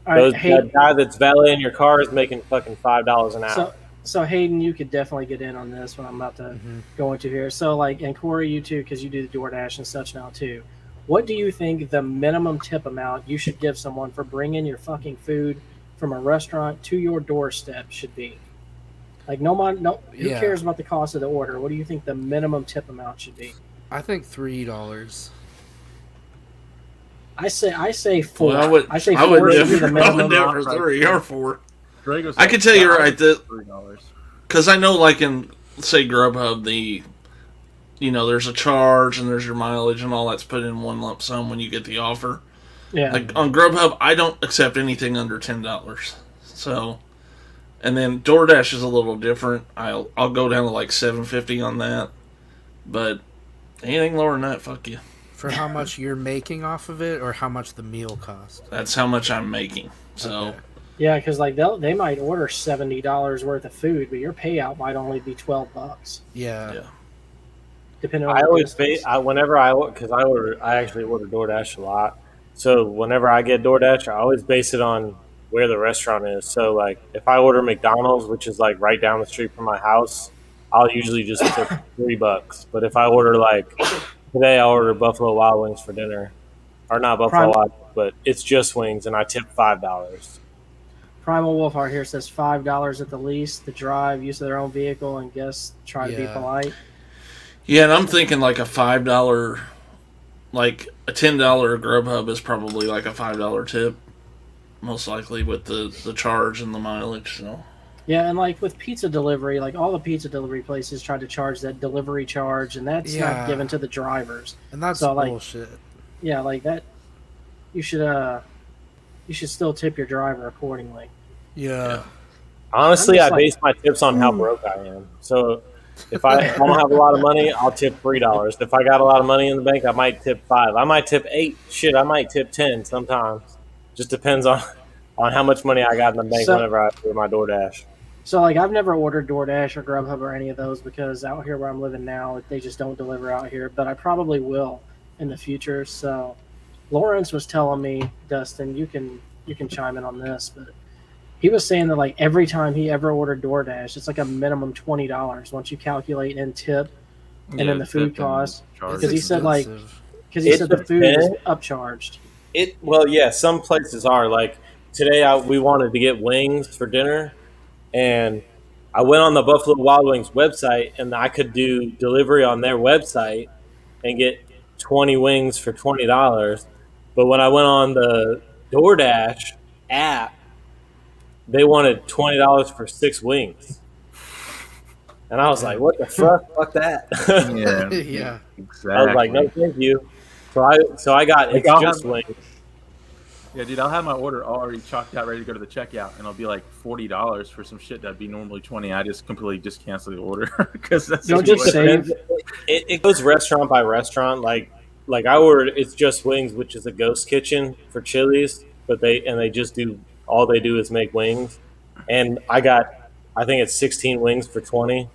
All right, That guy that's valeting your car is making fucking $5 an hour. So Hayden, you could definitely get in on this when I'm about to go into here. So like, and Corey, you too, because you do the DoorDash and such now too. What do you think the minimum tip amount you should give someone for bringing your fucking food from a restaurant to your doorstep should be? Like, who cares about the cost of the order? What do you think the minimum tip amount should be? I think $3. I say $4. Well, I say I $4 would should be the minimum. never 3 or 4. Drago's I can tell you right that $3. because I know, like in say Grubhub, there's a charge and there's your mileage and all that's put in one lump sum when you get the offer. Yeah. Like on Grubhub, I don't accept anything under $10. So, and then DoorDash is a little different. I'll go down to like $7.50 on that, but anything lower than that, fuck you. For how much you're making off of it, or how much the meal costs? That's how much I'm making. So. Okay. Yeah, because like they might order $70 worth of food, but your payout might only be $12. Yeah. Depending on. I always because I actually order DoorDash a lot. So whenever I get DoorDash, I always base it on where the restaurant is. So like if I order McDonald's, which is like right down the street from my house, I'll usually just tip $3. But if I order like today, I ordered Buffalo Wild Wings for dinner, or not Buffalo Wild, but it's just wings, and I tip $5. Primal Wolfheart here says $5 at the least. The drive, use of their own vehicle, and guests try to be polite. Yeah, and I'm thinking like a $5, like a $10 Grubhub is probably like a $5 tip, most likely with the charge and the mileage. So. Yeah, and like with pizza delivery, like all the pizza delivery places try to charge that delivery charge, and that's not given to the drivers. And that's bullshit. Yeah, like that. You should still tip your driver accordingly. Yeah. Honestly, I base my tips on how broke I am. So if I don't have a lot of money, I'll tip $3. If I got a lot of money in the bank, I might tip $5. I might tip $8. Shit, I might tip $10 sometimes. Just depends on how much money I got in the bank whenever I do my DoorDash. So like I've never ordered DoorDash or Grubhub or any of those because out here where I'm living now, they just don't deliver out here. But I probably will in the future. So Lawrence was telling me, Dustin, you can chime in on this, but he was saying that like every time he ever ordered DoorDash, it's like a minimum $20 once you calculate in tip and then the food cost. Because he said the food is upcharged. Some places are. Like today, we wanted to get wings for dinner, and I went on the Buffalo Wild Wings website, and I could do delivery on their website and get 20 wings for $20. But when I went on the DoorDash app, they wanted $20 for 6 wings. And I was like, what the fuck? Fuck that. Yeah. Yeah. Exactly. I was like, no, thank you. So I got just wings. Yeah, dude, I'll have my order already chalked out, ready to go to the checkout, and it'll be like $40 for some shit that'd be normally $20. I just completely cancel the order because that's It goes restaurant by restaurant. Like I ordered, it's just wings, which is a ghost kitchen for Chili's, but they just do all they do is make wings, and I think it's 16 wings for 20,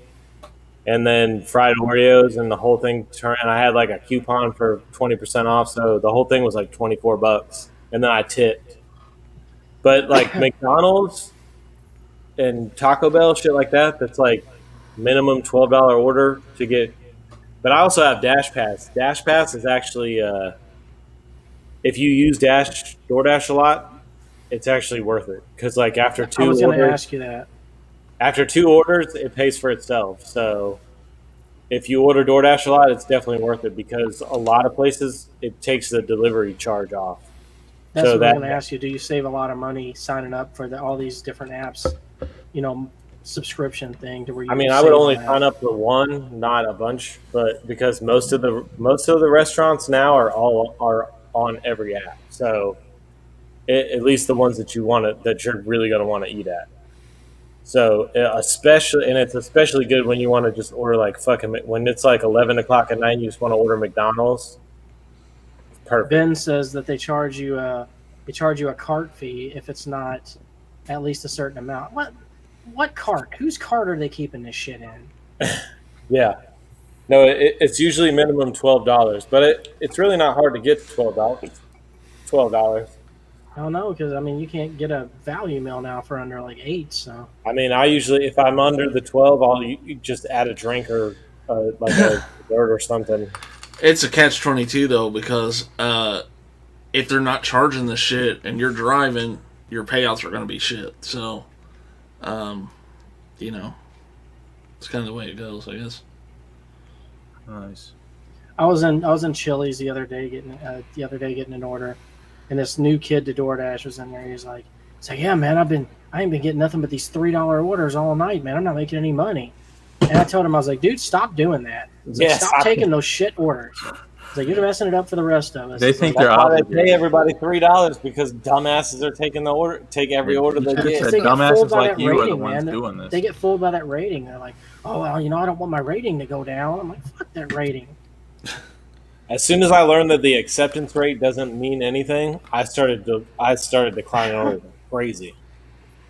and then fried Oreos and the whole thing. And I had like a coupon for 20% off, so the whole thing was like $24. And then I tipped. But like McDonald's and Taco Bell, shit like that, that's like minimum $12 order to get. But I also have Dash Pass. Dash Pass is actually, if you use DoorDash a lot, it's actually worth it. Because like after 2 orders, I was going to ask you that. After 2 orders, it pays for itself. So if you order DoorDash a lot, it's definitely worth it because a lot of places it takes the delivery charge off. That's So what that I'm going to ask you. Do you save a lot of money signing up for all these different apps, subscription thing to where you? I mean, can I would save only on that? sign up for one, not a bunch, but because most of the restaurants now are on every app. So at least the ones that you're really going to want to eat at. So it's especially good when you want to just order like when it's like 11 o'clock at night, and you just want to order McDonald's. It's perfect. Ben says that they charge you a cart fee if it's not at least a certain amount. What cart? Whose cart are they keeping this shit in? Yeah. No, it's usually minimum $12, but it's really not hard to get to $12. I don't know, because you can't get a value meal now for under like $8. So I mean, I usually, if I'm under the 12, you just add a drink or like a dessert or something. It's a catch-22 though, because if they're not charging the shit and you're driving, your payouts are going to be shit. So, it's kind of the way it goes, I guess. Nice. I was in Chili's the other day getting an order, and this new kid to DoorDash was in there. He's like, yeah, man, I ain't been getting nothing but these $3 orders all night, man. I'm not making any money. And I told him, I was like, dude, stop doing that. Stop taking those shit orders. He's like, you're messing it up for the rest of us. They think That's they're why they obligated. pay everybody $3 because dumbasses are take every order they You get. said They get dumbasses fooled by like that you are the rating, ones man. doing this. They get fooled by that rating. They're like, oh, well, I don't want my rating to go down. I'm like, fuck that rating. As soon as I learned that the acceptance rate doesn't mean anything, I started declining orders like crazy.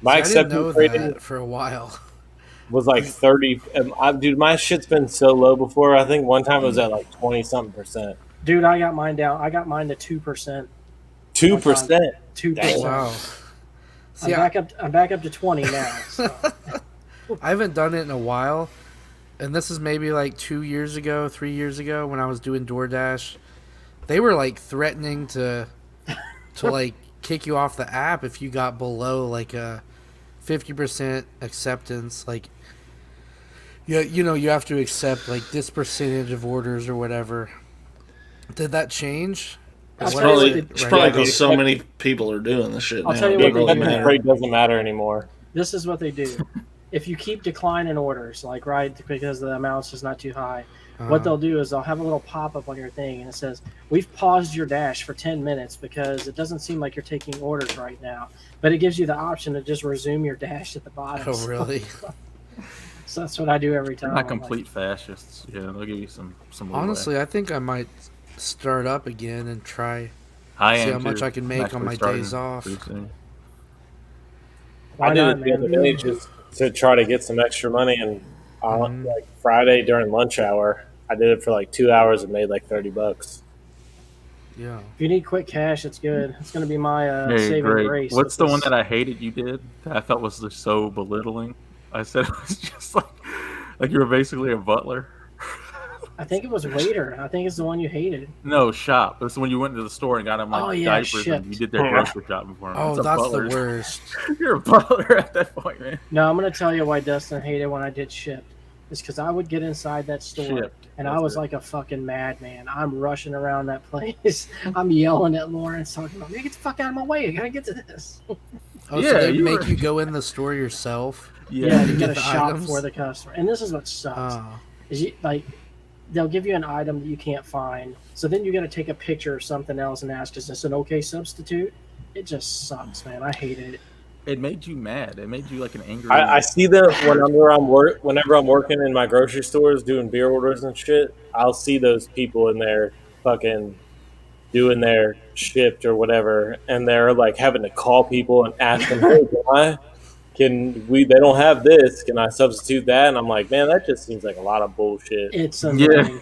My I didn't know acceptance rating that for a while. was like 30. Dude, my shit's been so low before. I think one time it was at like 20-something%. Dude, I got mine down. I got mine to 2%. 2%. 2%. Wow. See, I'm back up to 20 now. So. I haven't done it in a while, and this is maybe like 3 years ago when I was doing DoorDash. They were like threatening to like kick you off the app if you got below like a 50% acceptance. Like, you have to accept like this percentage of orders or whatever. Did that change? It's I'll tell you probably what it's the- probably Yeah, because so many people are doing this shit I'll now. tell you It what doesn't the really Acceptance matter. rate doesn't matter anymore. This is what they do. If you keep declining orders, like because the amount's just not too high, what they'll do is they'll have a little pop-up on your thing, and it says, we've paused your dash for 10 minutes because it doesn't seem like you're taking orders right now. But it gives you the option to just resume your dash at the bottom. Oh, really? So that's what I do every time. They're not I'm complete fascists. Yeah, they'll give you some leeway. Honestly, I think I might start up again and try. I see am how much too. I can make on Actually my starting days off. pretty soon. Why I did not, it the other man? day just to try to get some extra money, and like Friday during lunch hour, I did it for like 2 hours and made like $30. Yeah. If you need quick cash, it's good. It's going to be my Hey, saving Greg, grace. what's the with one this. that I hated you did that I felt was just so belittling? I said it was just like you were basically a butler. I think it was waiter. I think it's the one you hated. No, shop. It was when you went to the store and got him like Oh, yeah, diapers and you shipped. did their grocery shopping for him. Oh, It's a that's the butler. worst. You're a butler at that point, man. No, I'm going to tell you why Dustin hated when I did shipped. It's because I would get inside that store Shipped. and I That's was it. like a fucking madman. I'm rushing around that place. I'm yelling at Lawrence, talking about, man, get the fuck out of my way. I got to get to this. Oh, Yeah, so they you make were- you go in the store yourself? Yeah, you get got to the shop items? for the customer. And this is what sucks. Oh. Is they'll give you an item that you can't find. So then you got to take a picture or something else and ask, is this an okay substitute? It just sucks, man. I hated it. It made you mad. It made you like an angry. I see them whenever I'm working in my grocery stores doing beer orders and shit. I'll see those people in there fucking doing their shift or whatever, and they're like having to call people and ask them, "Hey, they don't have this? Can I substitute that?" And I'm like, man, that just seems like a lot of bullshit. It's annoying. Yeah.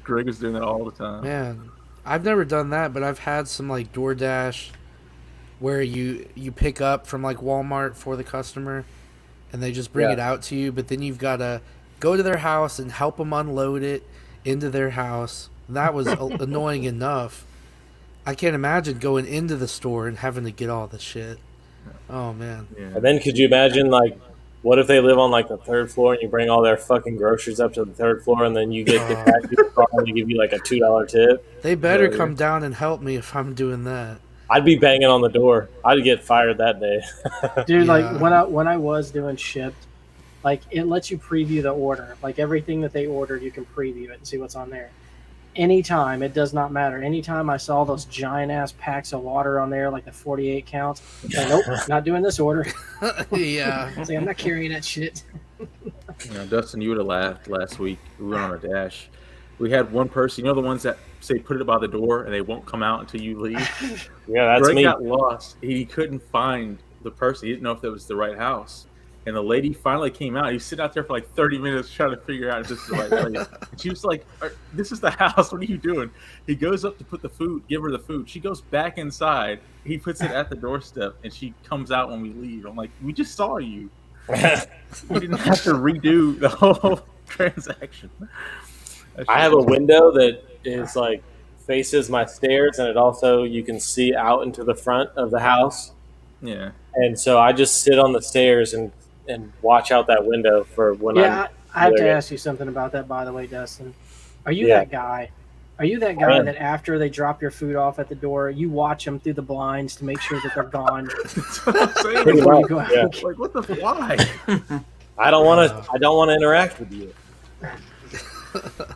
Greg is doing that all the time. Man, I've never done that, but I've had some like DoorDash where you pick up from like Walmart for the customer and they just bring Yeah. it out to you, but then you've got to go to their house and help them unload it into their house. That was annoying enough. I can't imagine going into the store and having to get all the shit. Oh, man. Yeah. And then could you imagine, like, what if they live on like the third floor and you bring all their fucking groceries up to the third floor and then you get the taxi car and they give you like a $2 tip? They better Yeah. come down and help me if I'm doing that. I'd be banging on the door. I'd get fired that day. Dude, Yeah. like when I was doing Shipped, like it lets you preview the order. Like everything that they ordered, you can preview it and see what's on there. Anytime, it does not matter. Anytime I saw those giant ass packs of water on there, like the 48 counts, like, nope, not doing this order. Yeah. It's like, I'm not carrying that shit. You know, Dustin, you would have laughed last week. We went on a dash. We had one person, you know, the ones that say put it by the door and they won't come out until you leave. Yeah, that's Greg me. got lost. He couldn't find the person. He didn't know if that was the right house. And the lady finally came out. He was sitting out there for like 30 minutes trying to figure out if this is the right place. And she was like, this is the house. What are you doing? He goes up to put the food, give her the food. She goes back inside. He puts it at the doorstep, and she comes out when we leave. I'm like, we just saw you. You didn't have to redo the whole transaction. I have a window that is like faces my stairs, and it also you can see out into the front of the house. Yeah. And so I just sit on the stairs and watch out that window for when Yeah, I have to there. ask you something about that, by the way, Dustin. Are you Yeah. that guy? Are you that guy am. that after they drop your food off at the door, you watch them through the blinds to make sure that they're gone That's what I'm saying. Pretty before you much, go out? yeah. Like, what the why? I don't want to. I don't want to interact with you.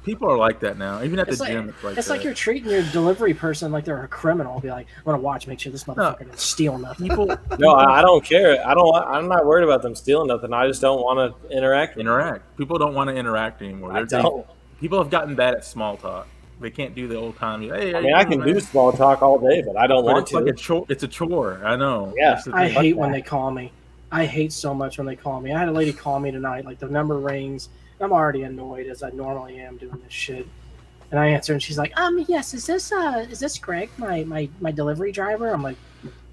People are like that now. Even at the It's like, gym, it's like it's that. like you're treating your delivery person like they're a criminal. Be like, I'm gonna watch, make sure this motherfucker didn't steal nothing. People No, I don't care. I'm not worried about them stealing nothing. I just don't want to interact. With interact. People don't want to interact anymore. them. I They- don't. People have gotten bad at small talk. They can't do the old time. Hey, I mean, I can do small talk all day, but I don't But want it's to. like a chore. It's a chore. I know. Yeah. That's the I thing. hate when they call me. I hate so much when they call me. I had a lady call me tonight. Like the number rings. I'm already annoyed as I normally am doing this shit. And I answer, and she's like, yes, is this Greg, my delivery driver? I'm like,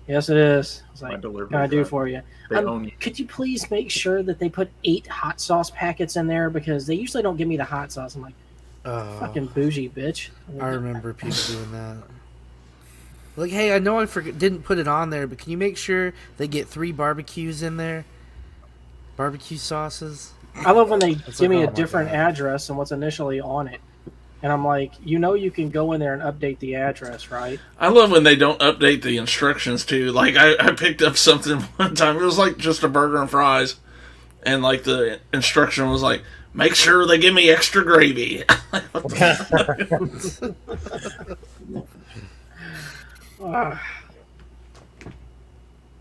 yes, it is. I was My like, delivery what can I do driver. for you? They own you. Could you please make sure that they put 8 hot sauce packets in there because they usually don't give me the hot sauce. I'm like, fucking bougie bitch. I remember people doing that. Like, hey, I know I didn't put it on there, but can you make sure they get 3 barbecues in there? Barbecue sauces. I love when they It's give like, me oh a my different God. address than what's initially on it. And I'm like, you can go in there and update the address, right? I love when they don't update the instructions too. Like I picked up something one time. It was like just a burger and fries, and like the instruction was like, "Make sure they give me extra gravy."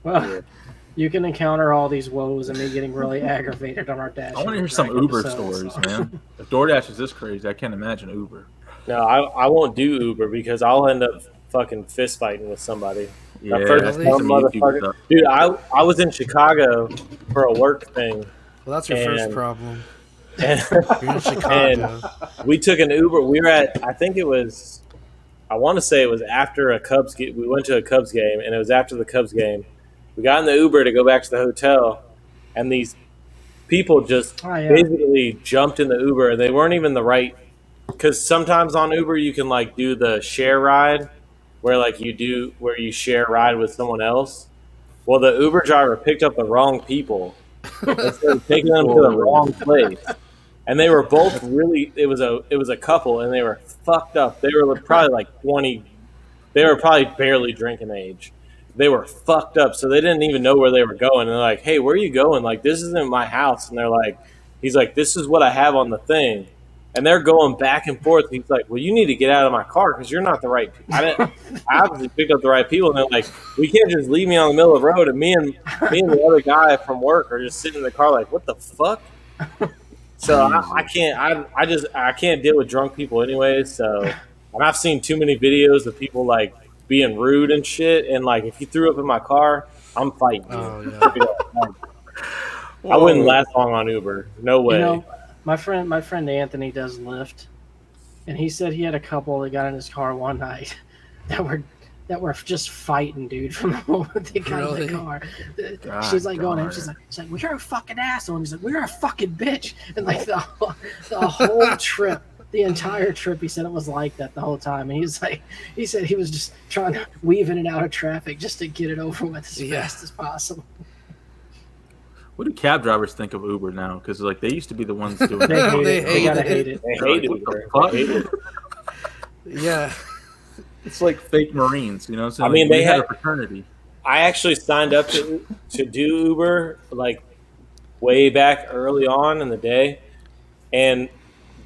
Well, you can encounter all these woes and me getting really aggravated on our dash. I want to hear some Uber stories, man. If DoorDash is this crazy, I can't imagine Uber. No, I won't do Uber because I'll end up fucking fist fighting with somebody. Yeah, I've heard that's Really? some some YouTube motherfucker. stuff. Dude, I was in Chicago for a work thing, Well, that's your first And- problem. and You're in Chicago. we took an Uber. We were at, I think it was, I want to say it was after a Cubs game. We went to a Cubs game, and it was after the Cubs game. We got in the Uber to go back to the hotel, and these people just Oh, yeah. basically jumped in the Uber, and they weren't even the right. Because sometimes on Uber you can like do the share ride, where you share ride with someone else. Well, the Uber driver picked up the wrong people and started taking them to the wrong place. And they were both really. It was a couple, and they were fucked up. They were probably like 20. They were probably barely drinking age. They were fucked up, so they didn't even know where they were going. And they're like, "Hey, where are you going? Like, this isn't my house." And they're like, "He's like, this is what I have on the thing." And they're going back and forth. He's like, "Well, you need to get out of my car because you're not the right." I obviously picked up the right people, and they're like, "We can't just leave me on the middle of the road." And me and the other guy from work are just sitting in the car, like, "What the fuck?" So I can't deal with drunk people anyways. So, and I've seen too many videos of people like being rude and shit. And like, if you threw up in my car, I'm fighting you. Oh, yeah. I wouldn't last long on Uber. No way. You know, my friend Anthony does Lyft, and he said he had a couple that got in his car one night that were just fighting, dude, from the moment they got in Really? the car. God She's like going in, darn. she's like, well, you're a fucking asshole. And he's like, we're a fucking bitch. And like the whole trip, the entire trip, he said it was like that the whole time. And he said he was just trying to weave in and out of traffic just to get it over with as Yeah. fast as possible. What do cab drivers think of Uber now? Because like they used to be the ones doing They that. hate They it. They hate gotta it. hate it. They They're hate like, Uber. what They the hate fuck? it. Yeah. It's like fake Marines, you know what I'm saying? I mean, Like, they we had had- a fraternity. I actually signed up to do Uber like way back early on in the day, and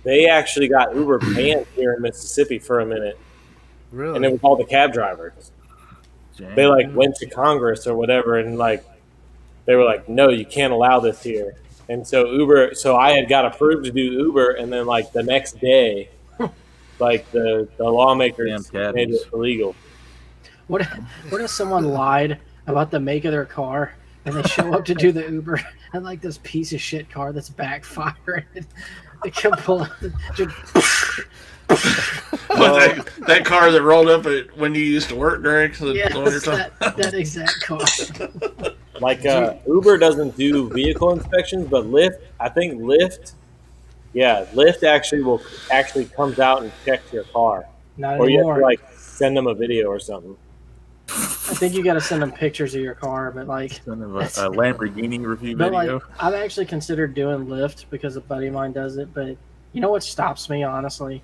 they actually got Uber banned here in Mississippi for a minute, and it Really? was all the cab drivers. Dang. They like went to Congress or whatever, and like they were like, "No, you can't allow this here." And so I had got approved to do Uber, and then like the next day, like the lawmakers Damn made cabbies. it illegal. What if someone lied about the make of their car and they show up to do the Uber and like this piece of shit car that's backfiring? They can pull up But that car that rolled up when you used to work, Greg. The one you're yes, talking- that exact car. Like Uber doesn't do vehicle inspections, but Lyft, I think Lyft actually comes out and checks your car, Not or you have anymore. to like send them a video or something. I think you got to send them pictures of your car, but like, Son of a Lamborghini review but video. like, I've actually considered doing Lyft because a buddy of mine does it. But you know what stops me, honestly?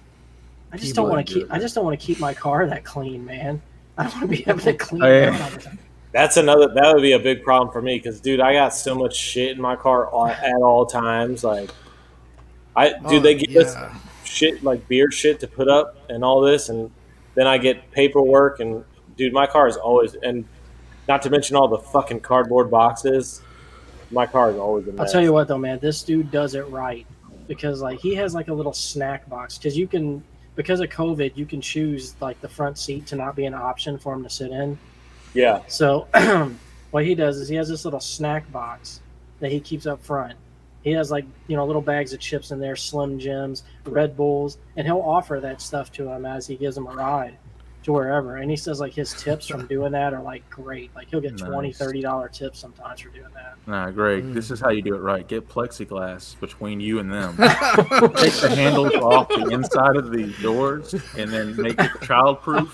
I just don't want to keep. I just don't want to keep my car that clean, man. I don't want to be having to clean Oh, yeah. it all the time. That would be a big problem for me because, dude, I got so much shit in my car at all times. Like, they give us shit like beer shit to put up and all this, and then I get paperwork, and dude, my car is always, and not to mention all the fucking cardboard boxes. My car is always a mess. I'll tell you what, though, man, this dude does it right because like he has like a little snack box because because of COVID, you can choose like the front seat to not be an option for him to sit in. Yeah, So what he does is he has this little snack box that he keeps up front. He has like, little bags of chips in there, Slim Jims, Red Bulls, and he'll offer that stuff to him as he gives him a ride to wherever. And he says like his tips from doing that are like great. Like he'll get $20, Nice. $30 tips sometimes for doing that. Nah, Greg, this is how you do it right. Get plexiglass between you and them. Take the handles off the inside of the doors and then make it childproof.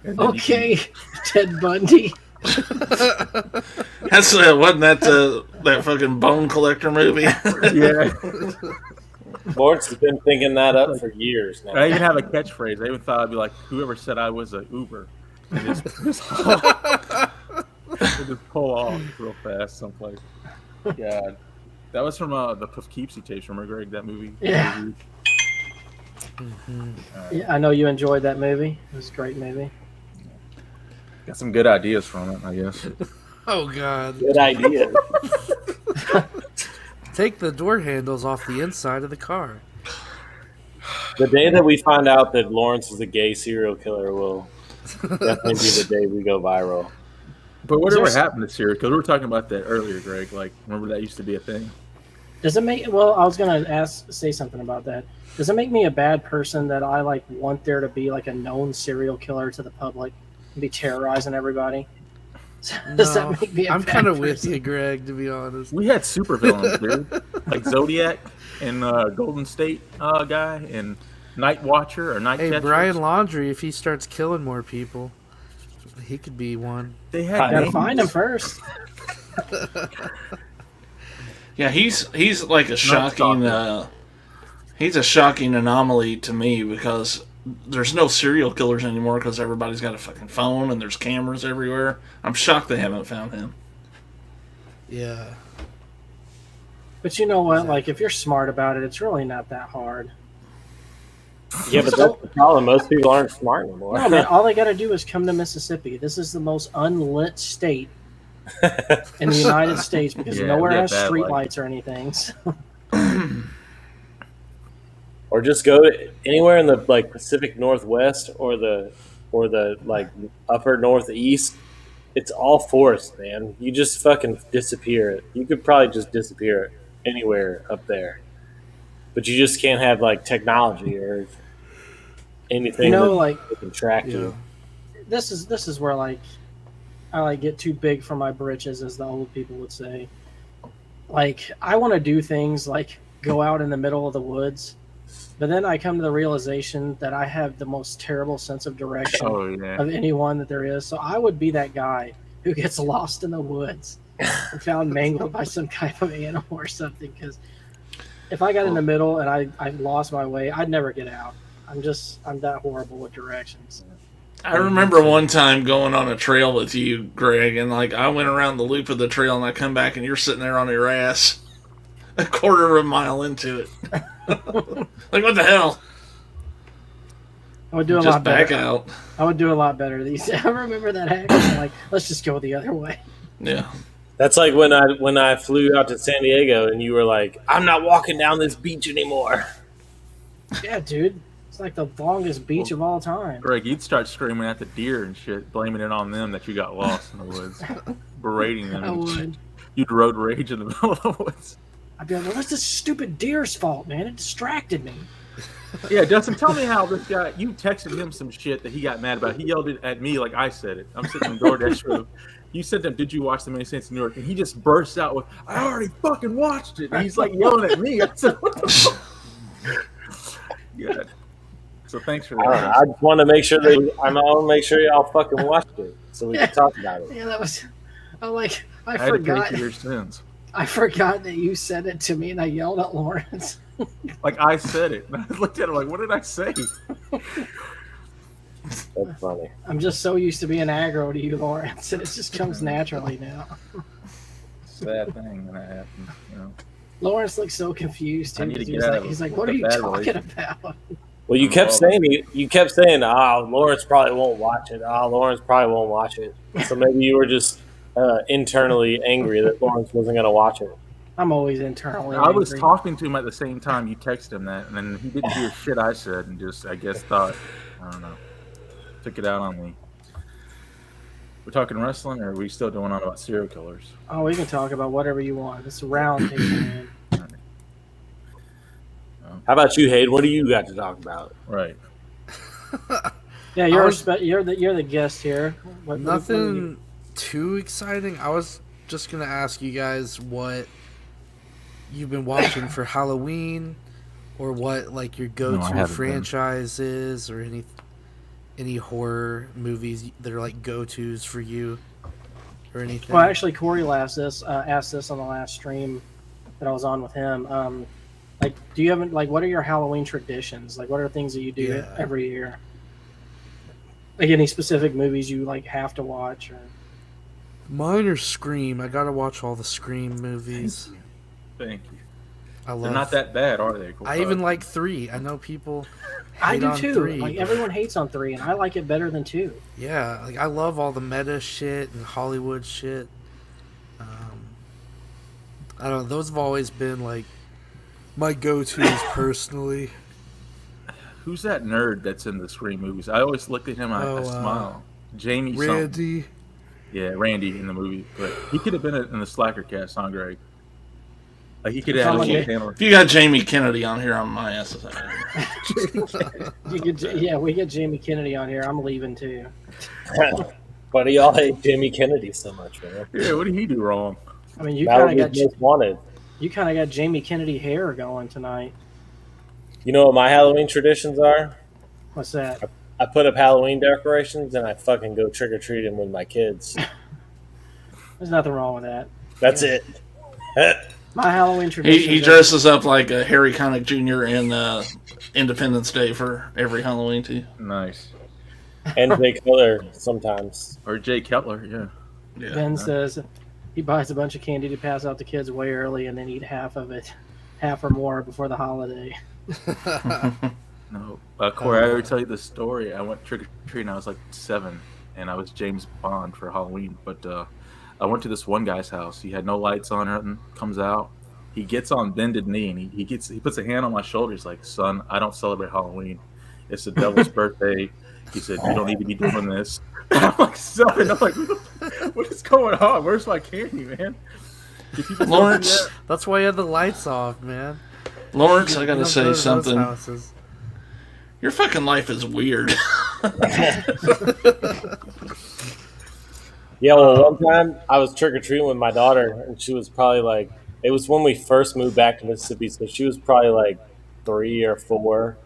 And then you Okay, Ted Bundy. That's wasn't that fucking bone collector movie? can- yeah. Lawrence has been thinking that up for years now. I even have a catchphrase. I even thought I'd be like, whoever said I was an Uber. And just pull off real fast someplace. God. That was from the Poughkeepsie tapes. Remember, Greg, that movie? Yeah. Yeah, I know you enjoyed that movie. It was a great movie. Got some good ideas from it, I guess. Oh God! Good idea. Take the door handles off the inside of the car. The day that we find out that Lawrence is a gay serial killer will definitely be the day we go viral. But whatever Is there- happened to Siri? Because we were talking about that earlier, Greg. Like, remember that used to be a thing? Does it make? Well, I was gonna say something about that. Does it make me a bad person that I like want there to be like a known serial killer to the public and be terrorizing everybody? Does No, that make me? I'm kind of with you, Greg. To be honest. We had supervillains, dude. Like Zodiac and Golden State guy and Night Watcher or Night Hey, Catcher. Brian Laundrie, if he starts killing more people, he could be one. They You had gotta names. find him first. Yeah, he's like a shocking. He's a shocking anomaly to me because there's no serial killers anymore because everybody's got a fucking phone and there's cameras everywhere. I'm shocked they haven't found him. Yeah. But you know what? Like, if you're smart about it, it's really not that hard. Yeah, but that's the problem. Most people aren't smart anymore. No, man. All they gotta do is come to Mississippi. This is the most unlit state in the United States because Yeah, nowhere we have has bad street light. lights or anything. So, Or just go to anywhere in the like Pacific Northwest or the like upper Northeast. It's all forest, man. You just fucking disappear. You could probably just disappear anywhere up there, but you just can't have like technology or anything like that can track you. this is where like I like get too big for my britches, as the old people would say. Like, I want to do things like go out in the middle of the woods, but then I come to the realization that I have the most terrible sense of direction Oh, yeah. of anyone that there is. So I would be that guy who gets lost in the woods and found mangled by some type of animal or something. Because if I got in the middle and I lost my way, I'd never get out. I'm that horrible with directions. I remember one time going on a trail with you, Greg, and like I went around the loop of the trail and I come back and you're sitting there on your ass a quarter of a mile into it. Like, what the hell? I would do a Just lot better. back out. I would do a lot better these. I remember that happen. Like, let's just go the other way. Yeah. That's like when I flew out to San Diego and you were like, I'm not walking down this beach anymore. Yeah, dude. It's like the longest beach of all time. Greg, you'd start screaming at the deer and shit, blaming it on them that you got lost in the woods, berating them. I would. You'd road rage in the middle of the woods. I'd be like, well, that's this stupid deer's fault, man. It distracted me. Yeah, Dustin, tell me how this guy, you texted him some shit that he got mad about. He yelled it at me like I said it. I'm sitting in DoorDash room. You sent him, did you watch the Many Saints of Newark? And he just bursts out with, I already fucking watched it. And he's like yelling at me. I said, what the fuck? Yeah. So thanks for that. I just want to make sure y'all fucking watched it so we can talk about it. Yeah, that was. I like. I I had to forgot. pay for your sins. I forgot that you said it to me, and I yelled at Lawrence. Like I said it. And I looked at him like, what did I say? That's funny. I'm just so used to being aggro to you, Lawrence, and it just comes naturally now. Sad thing when that happened, you know. Lawrence looks so confused I too. need to 'Cause get out of he's a- like, "What a are you bad talking relationship." about?" Well, you kept saying, Lawrence probably won't watch it. Lawrence probably won't watch it. So maybe you were just internally angry that Lawrence wasn't going to watch it. I'm always internally. I was angry. talking to him at the same time you texted him that, and then he didn't hear shit I said and just, I guess, thought, I don't know, took it out on me. We're talking wrestling, or are we still going on about serial killers? Oh, we can talk about whatever you want. It's a round table, man. How about you, Hayden? What do you got to talk about? Right. Yeah, you're the guest here. What Nothing too exciting. I was just gonna ask you guys what you've been watching for Halloween, or what like your go-to haven't been. franchise is, or any horror movies that are like go-tos for you, or anything. Well, actually, Corey asked this on the last stream that I was on with him. Like, do you have what are your Halloween traditions? Like, what are things that you do every year? Like, any specific movies you have to watch? Or... Mine are Scream. I gotta watch all the Scream movies. Thank you. I love. They're not that bad, are they? I even like 3. I know people. I hate do on too. 3, Like, but- everyone hates on 3, and I like it better than 2. Yeah, like I love all the meta shit and Hollywood shit. I don't know. Those have always been like my go-tos personally. Who's that nerd that's in the Scream movies? I always look at him and I smile. Jamie something. Randy. Yeah, Randy in the movie. But he could have been in the Slackercast, huh, Greg? Like, he could have had a little panel. If you got Jamie Kennedy on here, on my ass. We get Jamie Kennedy on here. I'm leaving too. Why do y'all hate Jamie Kennedy so much, man? Yeah, what did he do wrong? I mean, you That kind was of got most wanted. Jamie Kennedy hair going tonight. You know what my Halloween traditions are? What's that? I put up Halloween decorations and I fucking go trick or treating with my kids. There's nothing wrong with that. That's it. My Halloween tradition. He dresses up like Harry Connick Jr. in Independence Day for every Halloween too. Nice. And Jay Cutler sometimes. Or Jay Cutler, yeah. Yeah. Ben says he buys a bunch of candy to pass out to kids way early and then eat half of it, half or more before the holiday. No. Corey, I ever tell you the story? I went trick-or-treating, I was like 7, and I was James Bond for Halloween. But I went to this one guy's house. He had no lights on, nothing. Comes out. He gets on bended knee, and he puts a hand on my shoulder. He's like, son, I don't celebrate Halloween. It's the devil's birthday. He said, you don't need to be doing this. I'm like 7. I'm like, what is going on? Where's my candy, man? Do people do Lawrence, that? That's why you had the lights off, man. Lawrence, I You gotta don't say go to those something. houses. Your fucking life is weird. Yeah, well, one time I was trick or treating with my daughter, and she was probably like, it was when we first moved back to Mississippi, so she was probably like 3 or 4.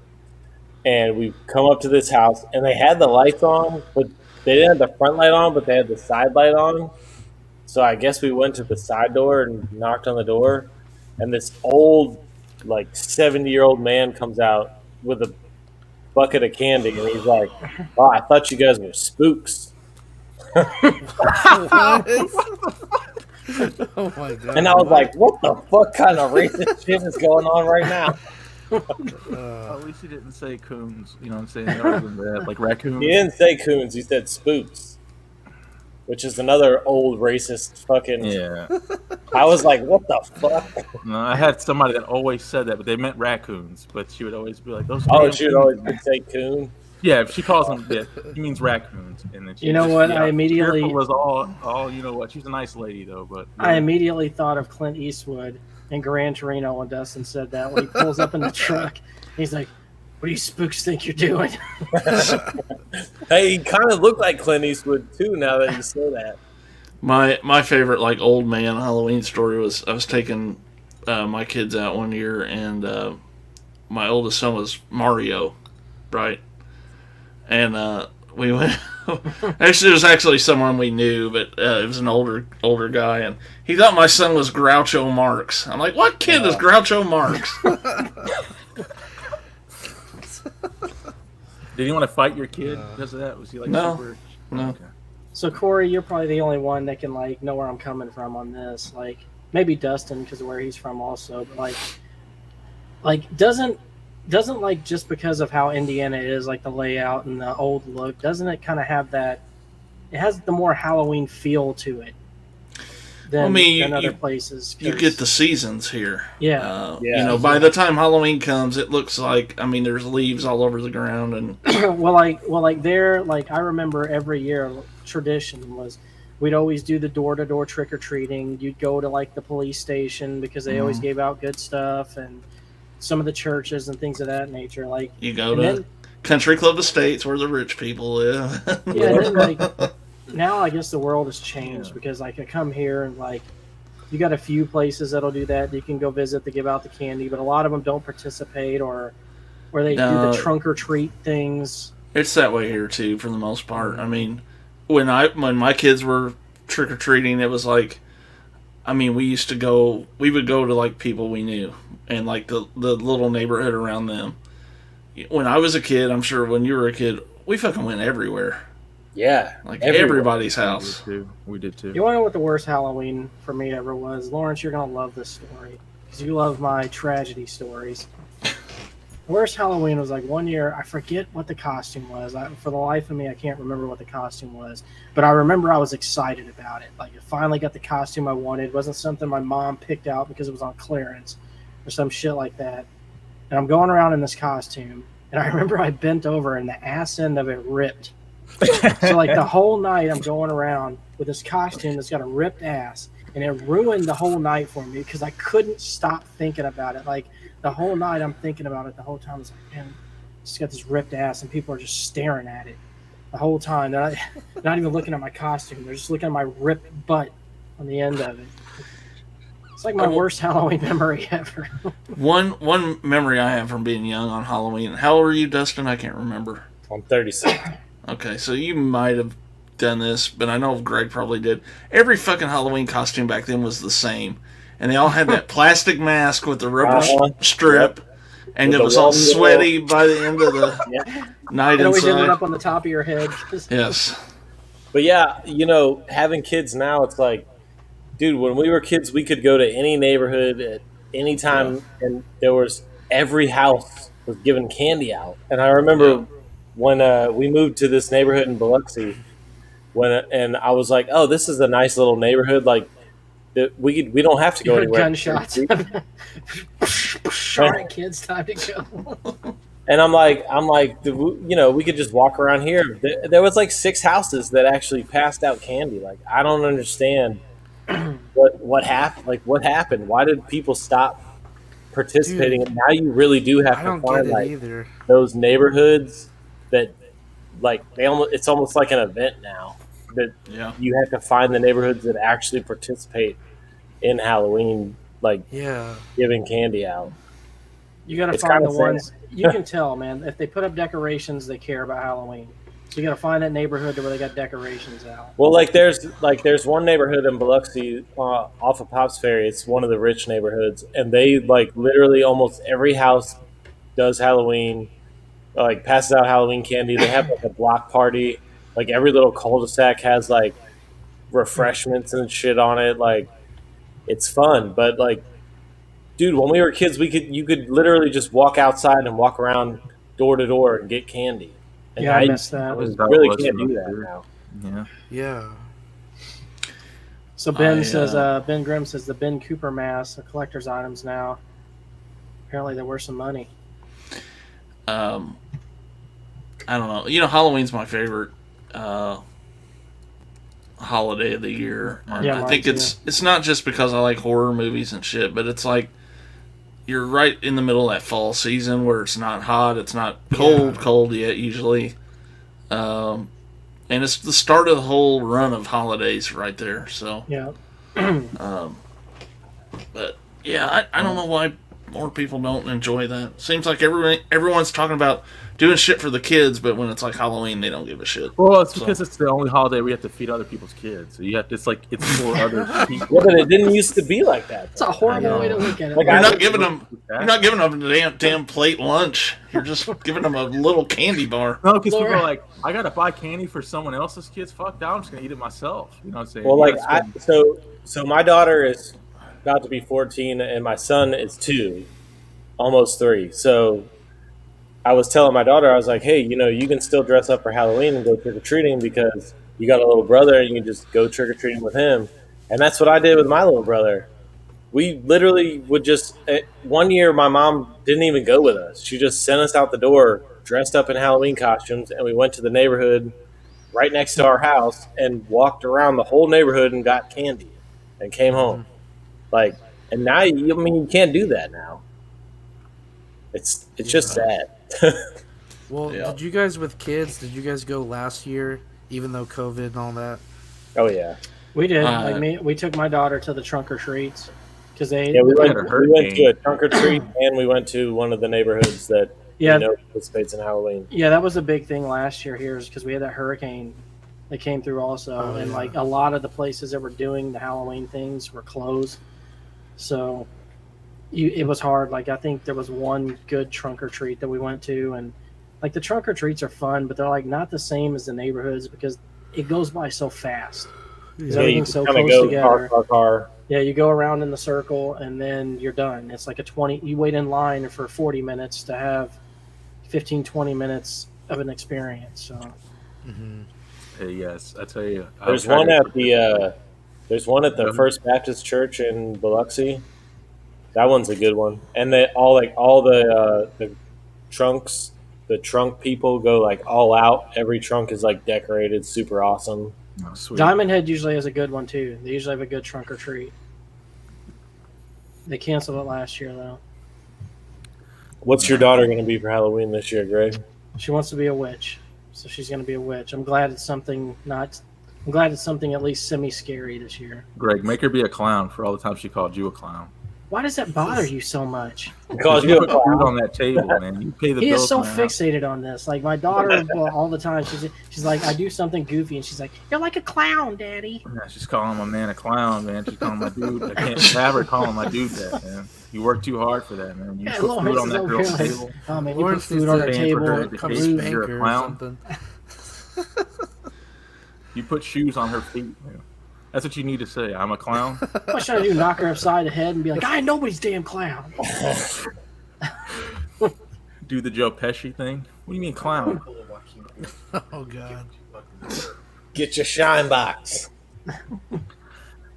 And we come up to this house, and they had the lights on, but they didn't have the front light on, but they had the side light on. So I guess we went to the side door and knocked on the door, and this old, like 70-year-old man comes out with a bucket of candy, and he's like, "Oh, I thought you guys were spooks." What? Oh my god! And I was like, "What the fuck kind of racist shit is going on right now?" At least he didn't say coons. You know what I'm saying? Other than that, like raccoons. He didn't say coons. He said spooks, which is another old racist fucking. Yeah. I was like, "What the fuck?" No, I had somebody that always said that, but they meant raccoons. But she would always be like, "Those." Oh, damn she would coons." always say coon. Yeah, if she calls them, yeah, he means raccoons. And then she You know just, what? yeah, I immediately- Fearful was all. You know what? She's a nice lady though, but I immediately thought of Clint Eastwood in Gran Torino when Dustin said that when he pulls up in the truck. He's like, "What do you spooks think you're doing?" Hey, he kind of looked like Clint Eastwood too. Now that you say that. My favorite like old man Halloween story was I was taking my kids out one year, and my oldest son was Mario, right? And we went. Actually, it was actually someone we knew, but it was an older guy, and he thought my son was Groucho Marx. I'm like, what kid is Groucho Marx? Did he want to fight your kid because of that? Was he like No. super? No. Okay. So Corey, you're probably the only one that can like know where I'm coming from on this. Like maybe Dustin because of where he's from also, but like doesn't like just because of how Indiana is, like the layout and the old look, doesn't it kind of have that? It has the more Halloween feel to it than, than other places. You get the seasons here. Yeah. You know, by the time Halloween comes, it looks like there's leaves all over the ground, and well, there, like I remember every year tradition was we'd always do the door-to-door trick-or-treating. You'd go to like the police station because they always gave out good stuff, and some of the churches and things of that nature. Like you go to Country Club Estates where the rich people live. Yeah, and then like now I guess the world has changed because like I come here and like you got a few places that'll do that. You can go visit to give out the candy, but a lot of them don't participate or where they do the trunk or treat things. It's that way here too, for the most part. I mean, when my kids were trick or treating, it was like, we would go to like people we knew and like the little neighborhood around them. When I was a kid, I'm sure when you were a kid, we fucking went everywhere. Yeah, like everybody's house. We did too. You want to know what the worst Halloween for me ever was? Lawrence, you're gonna love this story because you love my tragedy stories. The worst Halloween was like one year. I forget what the costume was. For the life of me, I can't remember what the costume was. But I remember I was excited about it. Like I finally got the costume I wanted. It wasn't something my mom picked out because it was on clearance or some shit like that. And I'm going around in this costume, and I remember I bent over and the ass end of it ripped. So like the whole night I'm going around with this costume that's got a ripped ass, and it ruined the whole night for me because I couldn't stop thinking about it. Like the whole night I'm thinking about it the whole time. I was like, man, it's got this ripped ass, and people are just staring at it the whole time. They're not even looking at my costume. They're just looking at my ripped butt on the end of it. It's like my worst Halloween memory ever. One memory I have from being young on Halloween. How old are you, Dustin? I can't remember. I'm 36. Okay, so you might have done this, but I know Greg probably did. Every fucking Halloween costume back then was the same. And they all had that plastic mask with the rubber strip, and with it was all sweaty by the end of the night It always inside. ended up on the top of your head. Yes. But yeah, having kids now, it's like, dude, when we were kids, we could go to any neighborhood at any time, and there was every house was giving candy out. And I remember when we moved to this neighborhood in Biloxi, and I was like, oh, this is a nice little neighborhood. Like, we don't have to go anywhere. Gunshots. All right, kids, time to go. And I'm like, we could just walk around here. There was like 6 houses that actually passed out candy. Like, I don't understand what happened. Like, what happened? Why did people stop participating? And now you really do have to find like those neighborhoods that like it's almost like an event now. That you have to find the neighborhoods that actually participate in Halloween, like giving candy out. You got to find the ones you can tell, man. If they put up decorations, they care about Halloween. So you got to find that neighborhood where they got decorations out. Well, there's one neighborhood in Biloxi off of Pops Ferry. It's one of the rich neighborhoods, and they like literally almost every house does Halloween. like passes out Halloween candy. They have like a block party. Like every little cul-de-sac has like refreshments and shit on it. Like it's fun, but like, dude, when we were kids, you could literally just walk outside and walk around door to door and get candy. And Yeah, I miss that. That was you how it really was can't for do us, that dude. now. Yeah. Yeah. So Ben I, says, Ben Grimm says the Ben Cooper mask, the collector's items now. Apparently they're worth some money. I don't know. You know, Halloween's my favorite holiday of the year. And Yeah, I mine think too. it's not just because I like horror movies and shit, but it's like you're right in the middle of that fall season where it's not hot, it's not cold yet usually. And it's the start of the whole run of holidays right there. So, Yeah. but yeah, I don't know why more people don't enjoy that. Seems like everyone's talking about doing shit for the kids, but when it's like Halloween, they don't give a shit. Well, it's because it's the only holiday we have to feed other people's kids. So you have to, it's for other people. Yeah, but it didn't used to be like that. It's a horrible way to look at it. Like, You're I not would- giving them. You're not giving them a damn plate lunch. You're just giving them a little candy bar. No, because people Laura. are like, I gotta buy candy for someone else's kids. Fuck that! I'm just gonna eat it myself. You know what I'm saying? Well, You like gotta spend- so my daughter is about to be 14, and my son is 2, almost 3. So I was telling my daughter, I was like, hey, you can still dress up for Halloween and go trick or treating because you got a little brother, and you can just go trick or treating with him. And that's what I did with my little brother. We literally would just. One year, my mom didn't even go with us. She just sent us out the door, dressed up in Halloween costumes, and we went to the neighborhood right next to our house and walked around the whole neighborhood and got candy and came home. Like, and now you can't do that now. It's just sad. Well, Yeah. did you guys with kids? Did you guys go last year, even though COVID and all that? Oh yeah, We did. Uh, We took my daughter to the trunk or treats because yeah. We had went, a we hurricane. went to a trunk or treat, and we went to one of the neighborhoods that yeah, participates in Halloween. yeah, that was a big thing last year here is because we had that hurricane that came through also, Oh, and yeah. like a lot of the places that were doing the Halloween things were closed. So it was hard. Like I think there was one good trunk or treat that we went to, and like the trunk or treats are fun, but they're like not the same as the neighborhoods because it goes by so fast. 'Cause Yeah, you everything's so kind of close go together. car. Yeah, you go around in the circle and then you're done. It's like you wait in line for 40 minutes to have 15, 20 minutes of an experience. So Hey, yes, I tell you. I There's tried one to- at there's one at the First Baptist Church in Biloxi. That one's a good one, and all the trunks, the trunk people go like all out. Every trunk is like decorated, super awesome. Oh, sweet. Diamond Head usually has a good one too. They usually have a good trunk or treat. They canceled it last year though. What's your daughter going to be for Halloween this year, Greg? She wants to be a witch, so she's going to be a witch. I'm glad it's something at least semi-scary this year. Greg, make her be a clown for all the times she called you a clown. Why does that bother you so much? Because You you put food on that table, man. You pay the He bills. is so in the house. fixated on this. Like my daughter, all the time, she's like, I do something goofy, and she's like, "You're like a clown, Daddy." Yeah, she's calling my man a clown, man. She's calling my dude. I can't have her calling my dude that, man. You work too hard for that, man. You Yeah, put food Lawrence on is that over girl's here like, table. oh man, you put Lawrence food needs on to her pay for her table. to Come taste rude. spank you're a her or clown. something. You put shoes on her feet, man. That's what you need to say. I'm a clown. What should I do? Knock her upside the head and be like, "I ain't nobody's damn clown." Do the Joe Pesci thing. What do you mean, clown? Oh god. get your shine box.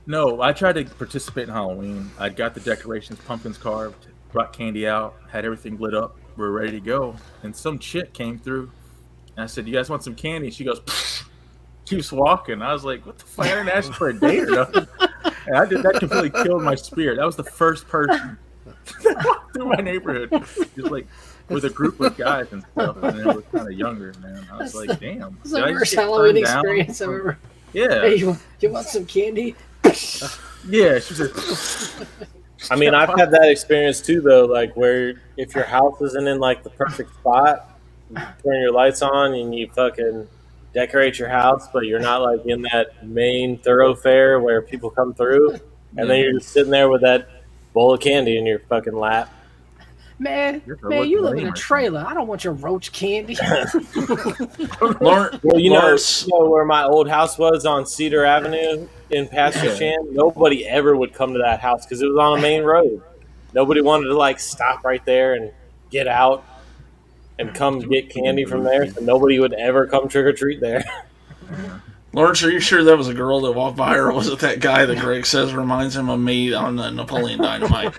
No, I tried to participate in Halloween. I got the decorations, pumpkins carved, brought candy out, had everything lit up. We're ready to go. And some chick came through, and I said, "You guys want some candy?" She goes, keeps walking. I was like, "What the fuck? I didn't ask for a date or nothing." And that completely killed my spirit. That was the first person that walked through my neighborhood, just like with a group of guys and stuff, and they were kind of younger, man. I was like, "Damn, It's the did I just worst get Halloween turned down?" experience I've ever. Yeah, Hey, you want some candy? yeah. She was like, I mean, I've had that experience too, though. Like where if your house isn't in like the perfect spot, you turn your lights on and you fucking decorate your house, but you're not like in that main thoroughfare where people come through, and then you're just sitting there with that bowl of candy in your fucking lap. Man, You're the man, you live in lame a or trailer. I don't want your roach candy. Lauren, Well, Lawrence, you know where my old house was on Cedar Avenue in Pasture Yeah. Shan? Nobody ever would come to that house because it was on a main road. Nobody wanted to like stop right there and get out and come get candy from there. So nobody would ever come trick or treat there. Lawrence, are you sure that was a girl that walked by, or was it that guy that Greg says reminds him of me on Napoleon Dynamite?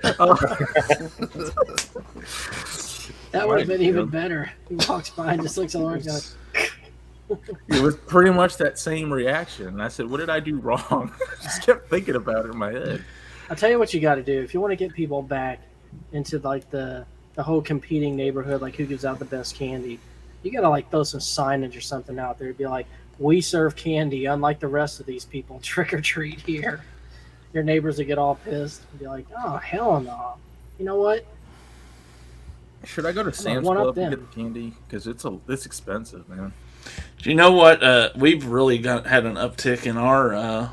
That would have been even better. He walks by and just looks at Lawrence like, It was pretty much that same reaction. And I said, "What did I do wrong?" Just kept thinking about it in my head. I'll tell you what you got to do if you want to get people back into like the whole competing neighborhood, like who gives out the best candy. You got to like throw some signage or something out there. Be like, we serve candy, unlike the rest of these people. Trick or treat here. Your neighbors would get all pissed and be like, oh hell no. You know what? Should I go to Sam's one up Club and them. get the candy? Because it's expensive, man. Do you know what? We've really had an uptick in our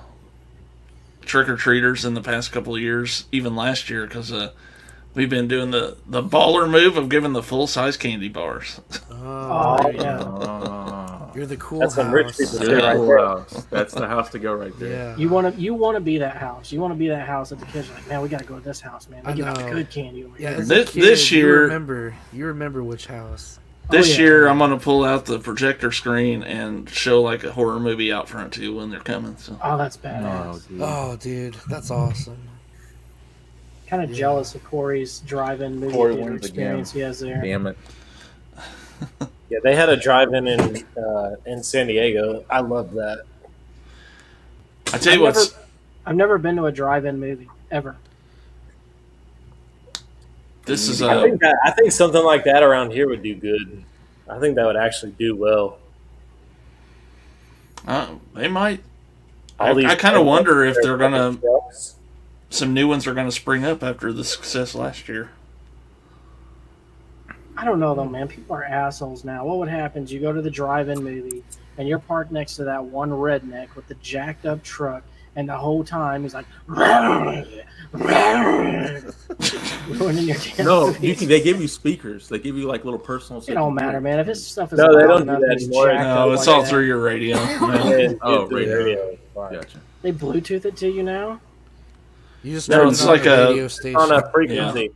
trick or treaters in the past couple of years, even last year, because we've been doing the baller move of giving the full size candy bars. Oh yeah. You're the cool That's house. some rich people shit Yeah, right cool there. house. That's the house to go right there. Yeah. You want to be that house. You want to be that house that the kids are like, man, we got to go to this house, man. They I give out the know. good candy over Yeah, here. as This- a kid, this year- you remember which house? This yeah. year, I'm gonna pull out the projector screen and show like a horror movie out front too when they're coming. So Oh, that's Oh, badass. dude. Oh, dude, that's awesome. Kind of Yeah. jealous of Corey's drive-in movie Corey theater wins experience again. he has there. Damn it. Yeah, they had a drive-in in San Diego. I love that. I tell you what's I've never been to a drive-in movie ever. this is I think something like that around here would do good. I think that would actually do well. they might. All these I kind of wonder if they're fucking gonna trucks. some new ones are gonna spring up after the success last year. I don't know though, man. People are assholes now. What would happen is you go to the drive-in movie and you're parked next to that one redneck with the jacked up truck, and the whole time he's like, ruining your damn No, movie. they give you speakers. They give you like little personal. It don't matter, man. If his stuff is No, they loud don't do enough, that he's anymore. jacked No, up it's like all that. through your radio. Yeah, man. Oh, the radio. Fine. Gotcha. They Bluetooth it to you now. You just No, turn it's it on like the a- radio station. On a frequency.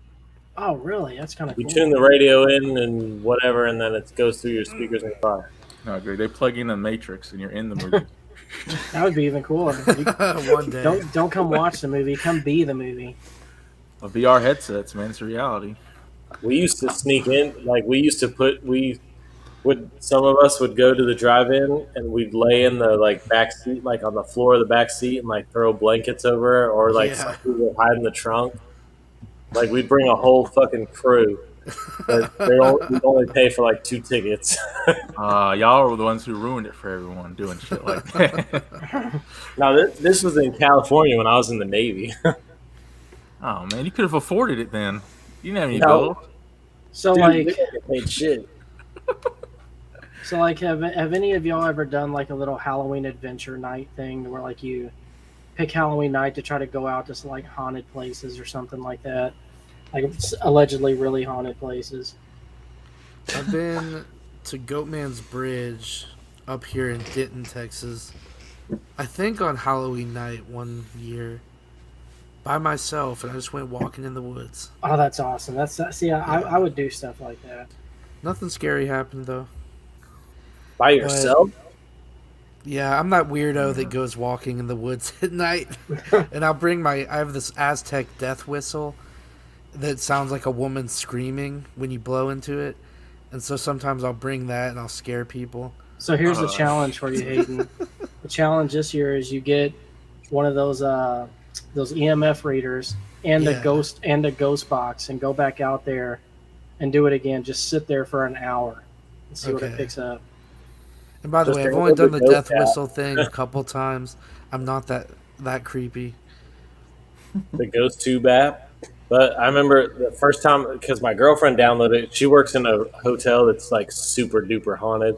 Oh, really? That's kind of You cool. tune the radio in and whatever, and then it goes through your speakers in the car. No, agree. They plug in the Matrix and you're in the movie. That would be even cooler. One day. Don't come watch the movie. Come be the movie. VR headsets, man. It's reality. We used to sneak in, like some of us would go to the drive-in and we'd lay in the like back seat, like on the floor of the back seat, and like throw blankets over it, or like Yeah. some people would hide in the trunk. Like we'd bring a whole fucking crew, but we'd only pay for like 2 tickets. Y'all were the ones who ruined it for everyone doing shit like that. Now this was in California when I was in the Navy. Oh man, you could have afforded it then. You didn't have any No. bills. So Dude, like, they don't get paid shit. have any of y'all ever done like a little Halloween adventure night thing where like you pick Halloween night to try to go out to some, like haunted places or something like that? Like it's allegedly really haunted places. I've been to Goatman's Bridge up here in Denton, Texas. I think on Halloween night one year by myself, and I just went walking in the woods. Oh, that's awesome. I would do stuff like that. Nothing scary happened though. By yourself? Yeah, I'm that weirdo that goes walking in the woods at night, and I have this Aztec death whistle that sounds like a woman screaming when you blow into it, and so sometimes I'll bring that and I'll scare people. So here's the challenge for you, Hayden. The challenge this year is you get one of those EMF readers and Yeah. the ghost box, and go back out there and do it again. Just sit there for an hour and see what it Okay. picks up. And by the Just way, I've bring only over done the the death ghost whistle thing a couple times. I'm not that creepy. The Ghost Tube app. But I remember the first time, because my girlfriend downloaded it. She works in a hotel that's like super duper haunted,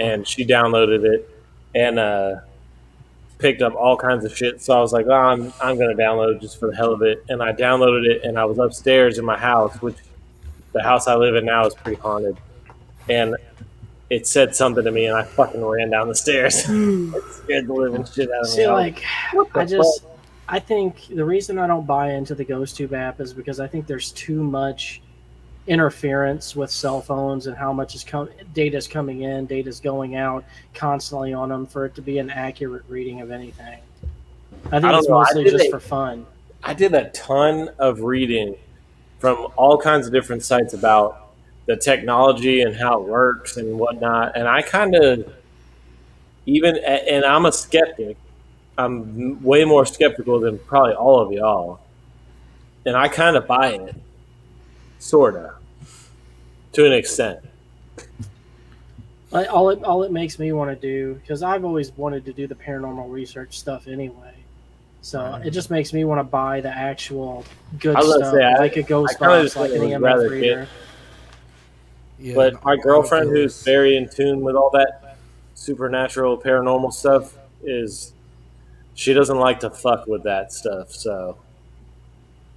and she downloaded it and picked up all kinds of shit. So I was like, oh, I'm going to download it just for the hell of it. And I downloaded it, and I was upstairs in my house, which the house I live in now is pretty haunted, and it said something to me, and I fucking ran down the stairs. It scared the living shit out of me. See, I was like, I think the reason I don't buy into the GhostTube app is because I think there's too much interference with cell phones and how much data is coming in, data is going out constantly on them for it to be an accurate reading of anything. I think it's mostly just for fun. I did a ton of reading from all kinds of different sites about the technology and how it works and whatnot, and I kind of and I'm a skeptic. I'm way more skeptical than probably all of y'all, and I kind of buy it, sorta, to an extent. All it makes me want to do, because I've always wanted to do the paranormal research stuff anyway, so it just makes me want to buy the actual good stuff, like a ghost box, like an EMF reader. Yeah, But my girlfriend, who's very in tune with all that supernatural, paranormal stuff, she doesn't like to fuck with that stuff. So,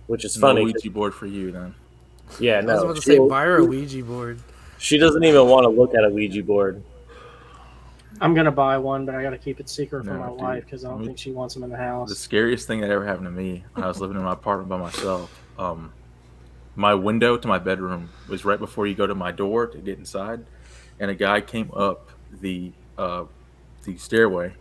which is funny. No Ouija board for you then. Yeah, no. I was about to say, buy her a Ouija board. She doesn't even want to look at a Ouija board. I'm gonna buy one, but I gotta keep it secret from my wife because I don't think she wants them in the house. The scariest thing that ever happened to me when I was living in my apartment by myself. My window to my bedroom was right before you go to my door to get inside, and a guy came up the stairway,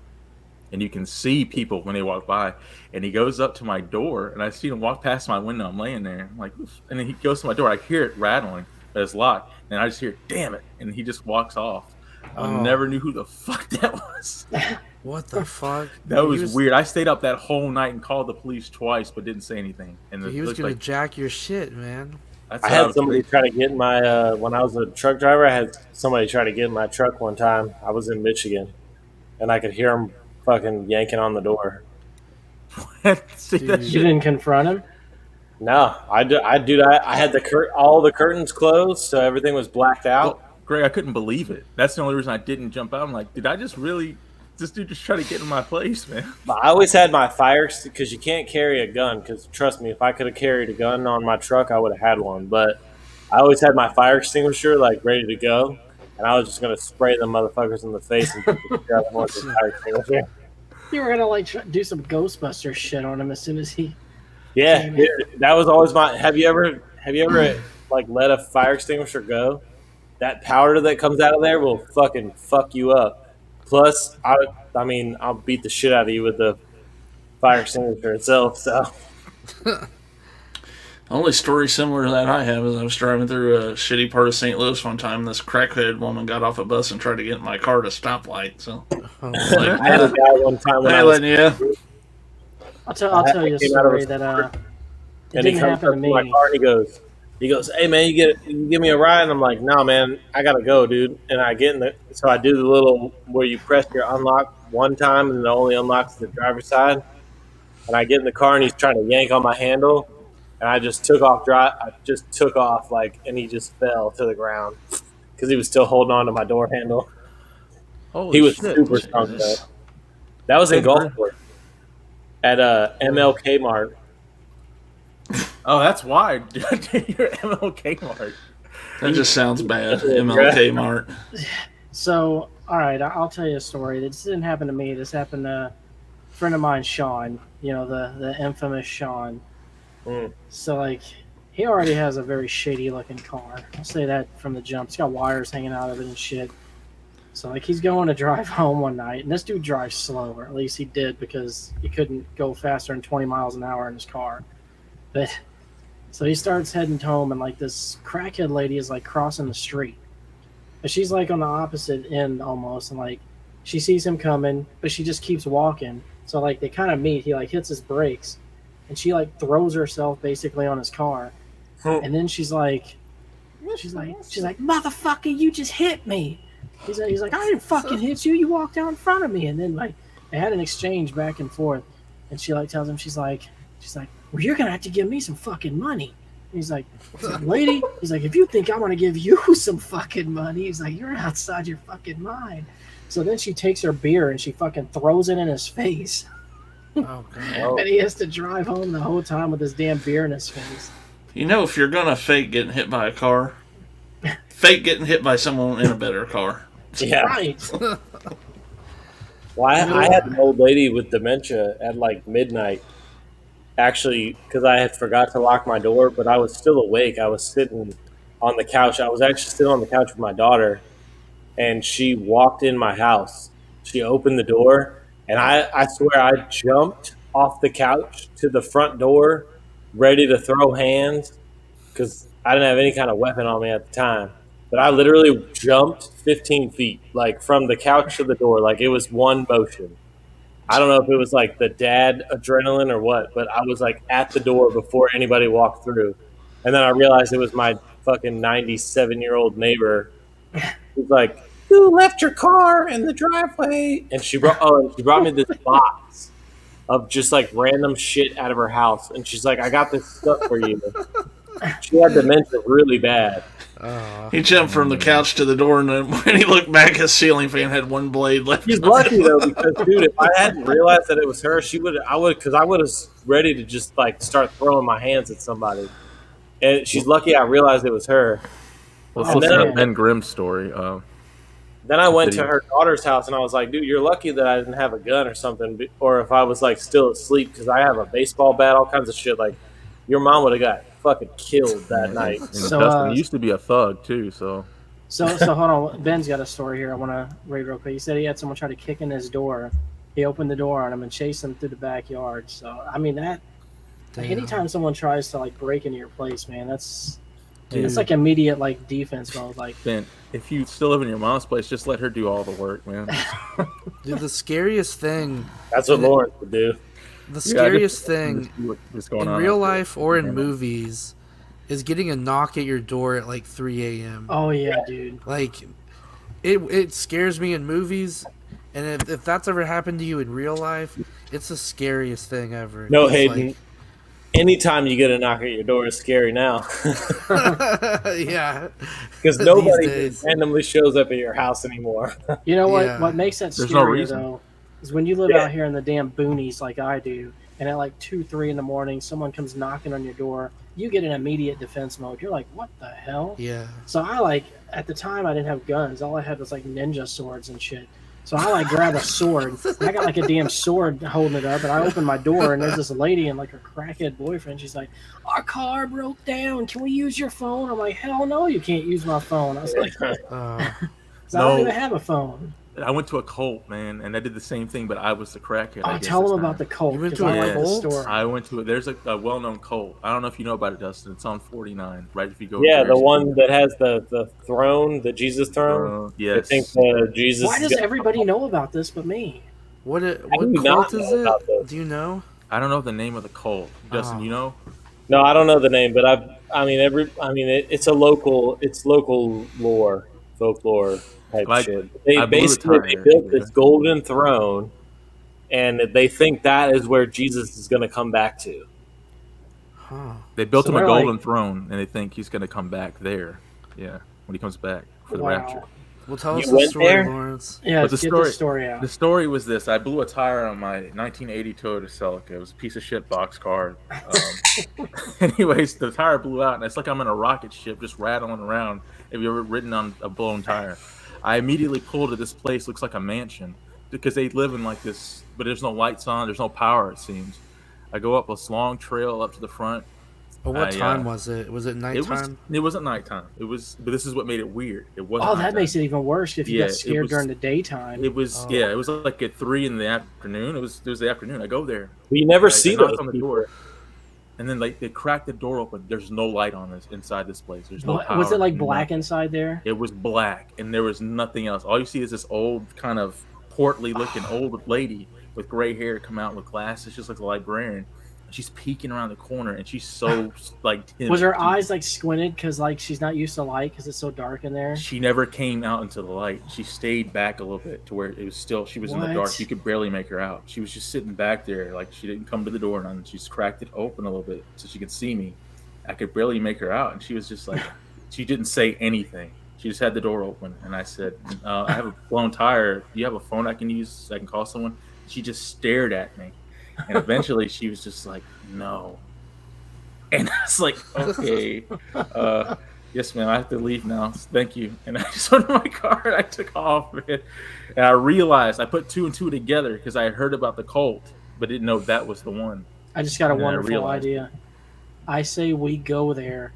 and you can see people when they walk by, and he goes up to my door, and I see him walk past my window. I'm laying there, I'm like, and then he goes to my door. I hear it rattling, but it's locked, and I just hear, "Damn it!" and he just walks off. I never knew who the fuck that was. What the fuck? That was weird. I stayed up that whole night and called the police twice, but didn't say anything. And he was gonna jack your shit, man. I had somebody try to get in my when I was a truck driver. I had somebody try to get in my truck one time. I was in Michigan, and I could hear him fucking yanking on the door. You didn't confront him? No, I had all the curtains closed, so everything was blacked out. Well, Greg, I couldn't believe it. That's the only reason I didn't jump out. I'm like, did I just really? This dude just try to get in my place, man. I always had my fire, because you can't carry a gun. Because trust me, if I could have carried a gun on my truck, I would have had one. But I always had my fire extinguisher like ready to go, and I was just gonna spray them motherfuckers in the face and put the fire extinguisher. You were gonna do some Ghostbuster shit on him as soon as he. Yeah, that was always my. Have you ever like let a fire extinguisher go? That powder that comes out of there will fucking fuck you up. Plus, I mean, I'll beat the shit out of you with the fire extinguisher itself. So, the only story similar to that I have is I was driving through a shitty part of St. Louis one time. This crackhead woman got off a bus and tried to get in my car at a stoplight. So, I had a guy one time when I'll tell you a story that it didn't happen to me. My car, and he goes, "Hey man, you give me a ride?" And I'm like, "No man, I gotta go, dude." And I get so I do the little where you press your unlock one time and it only unlocks the driver's side. And I get in the car and he's trying to yank on my handle, and I just took off and he just fell to the ground because he was still holding on to my door handle. He was super strong though. That was in Gulfport at MLK Mart. Oh, that's why you're MLK Mart. That just sounds bad. MLK Mart. So, all right, I'll tell you a story. This didn't happen to me. This happened to a friend of mine, Sean. You know, the infamous Sean. So, like, he already has a very shady-looking car. I'll say that from the jump. It's got wires hanging out of it and shit. So, like, he's going to drive home one night, and this dude drives slow, or at least he did, because he couldn't go faster than 20 miles an hour in his car. But so he starts heading home, and like this crackhead lady is like crossing the street, but she's like on the opposite end almost, and like she sees him coming, but she just keeps walking. So like they kind of meet. He like hits his brakes, and she like throws herself basically on his car, and then she's like, "Motherfucker, you just hit me." He's like, "I didn't fucking hit you. You walked out in front of me." And then like they had an exchange back and forth, and she like tells him, she's like, "Well, you're gonna have to give me some fucking money." And he's like, "Lady," he's like, "if you think I'm gonna give you some fucking money," he's like, "you're outside your fucking mind." So then she takes her beer and she fucking throws it in his face. Oh, God. And he has to drive home the whole time with this damn beer in his face. You know, if you're gonna fake getting hit by a car, fake getting hit by someone in a better car. Yeah. Right. Well, I had an old lady with dementia at like midnight, actually, because I had forgot to lock my door, but I was still awake. I was sitting on the couch. I was actually still on the couch with my daughter, and she walked in my house. She opened the door, and I swear I jumped off the couch to the front door, ready to throw hands, because I didn't have any kind of weapon on me at the time. But I literally jumped 15 feet, like from the couch to the door, like it was one motion. I don't know if it was like the dad adrenaline or what, but I was like at the door before anybody walked through. And then I realized it was my fucking 97-year-old neighbor who's like, "You left your car in the driveway." And she brought me this box of just like random shit out of her house. And she's like, "I got this stuff for you." She had dementia really bad. He jumped from the couch to the door, and then when he looked back, his ceiling fan had one blade left. She's lucky though, because dude, if I hadn't realized that it was her, I would have ready to just like start throwing my hands at somebody. And she's lucky I realized it was her. Let's Oh, listen man. to Ben Grimm's story. Then I went to her daughter's house and I was like, dude, you're lucky that I didn't have a gun or something, or if I was like still asleep, because I have a baseball bat, all kinds of shit. Like, your mom would have got fucking killed that night. And So, Dustin used to be a thug too, so So hold on. Ben's got a story here I want to read real quick. He said he had someone try to kick in his door. He opened the door on him and chased him through the backyard. So, I mean, that anytime someone tries to like break into your place, man, that's like immediate like defense mode. Like, Ben, if you still live in your mom's place, just let her do all the work, man. Dude, the scariest thing, That's what Lawrence would do. the scariest Just thing what's going in on real out there. life or in Yeah. movies is getting a knock at your door at like 3 a.m. oh yeah, dude. Like, it scares me in movies, and if that's ever happened to you in real life, it's the scariest thing ever. No, It's Hayden. Anytime you get a knock at your door is scary now. yeah. Because These nobody days. randomly shows up at your house anymore. You know what? Yeah. What makes that There's no scary reason. though is when you live Yeah. out here in the damn boonies like I do, and at like 2, 3 in the morning, someone comes knocking on your door. You get an immediate defense mode. You're like, what the hell? Yeah. So I like at the time I didn't have guns. All I had was like ninja swords and shit. So I like grab a sword. I got like a damn sword holding it up, and I open my door, and there's this lady and like her crackhead boyfriend. She's like, "Our car broke down. Can we use your phone?" I'm like, "Hell no, you can't use my phone." I was like, Uh, "I don't No. even have a phone." I went to a cult, man, and I did the same thing, but I was the crackhead. I Oh, guess, tell this them time. about the cult. You went 'cause to a I like cult? the story. I went to it. There's a well-known cult. I don't know if you know about it, Dustin. It's on 49, right? If you go, Yeah, there. the one that has the throne, the Jesus throne. I Yes. think Jesus. Why does everybody know about this but me? what do you cult not is know about it? this? Do you know? I don't know the name of the cult. Dustin, Oh. you know? No, I don't know the name, but it's local lore, folklore type Like, shit. They I blew the basically tire, built yeah. this golden throne, and they think that is where Jesus is going to come back to. Huh. They built So him a they're golden like- throne, and they think he's going to come back there. Yeah, when he comes back for the rapture. Wow. Well, tell You us the went story, there? Lawrence. Yeah, But the get story- the story out. The story was this: I blew a tire on my 1980 Toyota Celica. It was a piece of shit box car. Anyways, the tire blew out, and it's like I'm in a rocket ship just rattling around. Have you ever ridden on a blown tire? I immediately pulled to this place. Looks like a mansion because they live in like this, but there's no lights on. There's no power. It seems. I go up this long trail up to the front. But what I, time was it? Was it nighttime? It wasn't nighttime. It was, but this is what made it weird. It wasn't. Oh, that nighttime. makes it even worse if you Yeah, got it scared was- during the daytime. It was Oh. yeah. It was like at 3 in the afternoon. It was the afternoon. I go there. But you never I see knock those on the people. door, and then like they crack the door open. There's no light on this inside this place. There's no power. Was it like no black nothing. inside there? It was black, and there was nothing else. All you see is this old, kind of portly looking old lady with gray hair come out with glasses. She looks like a librarian. She's peeking around the corner, and she's so like timid. Was her eyes like squinted because like she's not used to light because it's so dark in there? She never came out into the light. She stayed back a little bit to where it was still. She was in the What? dark. You could barely make her out. She was just sitting back there, like she didn't come to the door. And she's cracked it open a little bit so she could see me. I could barely make her out, and she was just like, she didn't say anything. She just had the door open, and I said, "I have a blown tire. Do you have a phone I can use so I can call someone?" She just stared at me, and eventually she was just like, "No." And I was like, okay, yes, ma'am, I have to leave now. Thank you. And I just went in my car and I took off, man. And I realized I put 2 and 2 together because I had heard about the cult, but didn't know that was the one. I just got a And then I wonderful realized. idea. I say we go there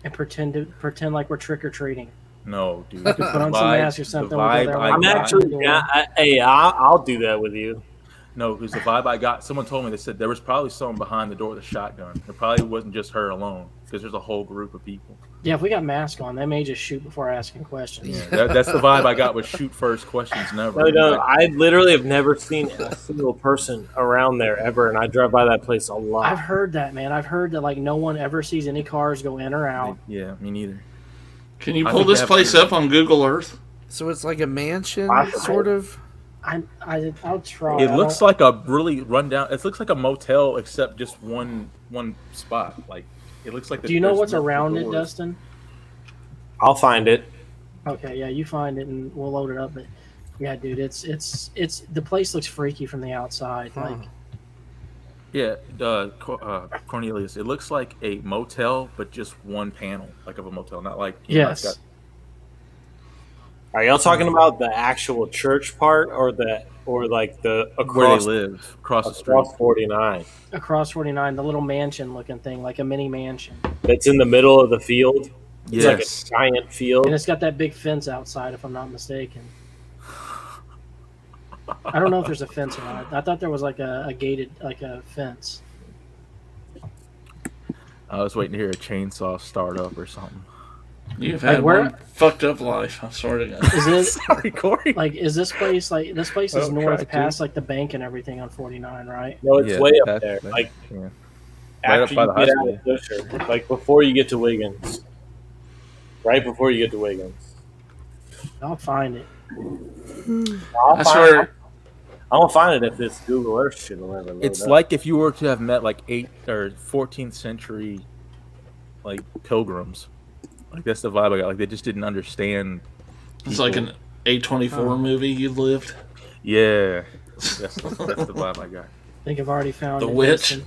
and pretend like we're trick or treating. No, dude. Like we put on some masks or something. We go there, I I'm like, got- actually, hey, I'll do that with you. No, because the vibe I got, someone told me, they said there was probably someone behind the door with a shotgun. It probably wasn't just her alone, because there's a whole group of people. yeah, if we got masks on, they may just shoot before asking questions. Yeah, that's the vibe I got with shoot first, questions never. No, I literally have never seen a single person around there ever, and I drive by that place a lot. I've heard that, man. I've heard that like no one ever sees any cars go in or out. Yeah, me neither. Can you I pull think this they have place to- up on Google Earth? So it's like a mansion, Possible. sort of. I'll try. It looks like a really rundown. It looks like a motel, except just one spot. Like it looks like. Do you know there's what's multiple around it, doors. Dustin? I'll find it. Okay, yeah, you find it and we'll load it up. But yeah, dude, it's the place looks freaky from the outside. Like Yeah, Cornelius. It looks like a motel, but just one panel, like of a motel, not like it's yes, Are y'all talking about the actual church part, or like the where across they live across the street. across 49? across 49, the little mansion looking thing, like a mini mansion, That's in the middle of the field. It's Yes, like a giant field. and it's got that big fence outside, if I'm not mistaken. I don't know if there's a fence or not. I thought there was like a gated, like a fence. I was waiting to hear a chainsaw start up or something. You've Like, had where- one fucked up life. I swear to God. Is it Sorry, Corey. like is this place is Oh, north try to. past like the bank and everything on 49, right? No, it's Yeah, way up that's- there. that- Like yeah. Right up after by you the get high out of Fisher, like before you get to Wiggins. Right before you get to Wiggins. I'll find it. I swear, I won't find it if this Google Earth shit will ever load It's up. like if you were to have met like 8th or 14th century like pilgrims. Like that's the vibe I got. Like they just didn't understand. it's like people. an A24 movie you lived. Yeah, that's the vibe I got. I think I've already found The it. Witch. Dustin.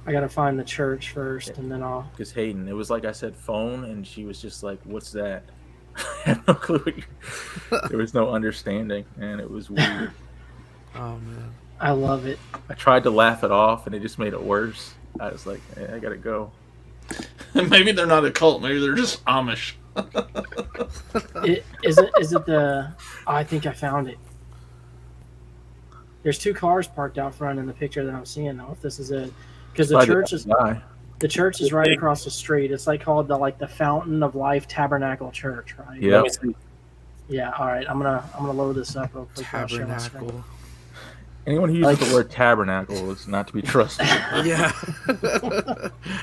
I gotta find the church first, and then I'll. Because Hayden, it was like I said phone, and she was just like, "What's that?" I had no clue. There was no understanding, and it was weird. Oh man. I love it. I tried to laugh it off, and it just made it worse. I was like, I gotta go. Maybe they're not a cult. Maybe they're just Amish. Is it the? Oh, I think I found it. There's 2 cars parked out front in the picture that I'm seeing. Though, if this is it, because the Probably church is guy. the church is right across the street. It's like called the Fountain of Life Tabernacle Church, right? Yeah. Let me see. Yeah. All right. I'm gonna load this up real quick. I'll share my screen. Tabernacle. Anyone who uses the word tabernacle is not to be trusted. Yeah.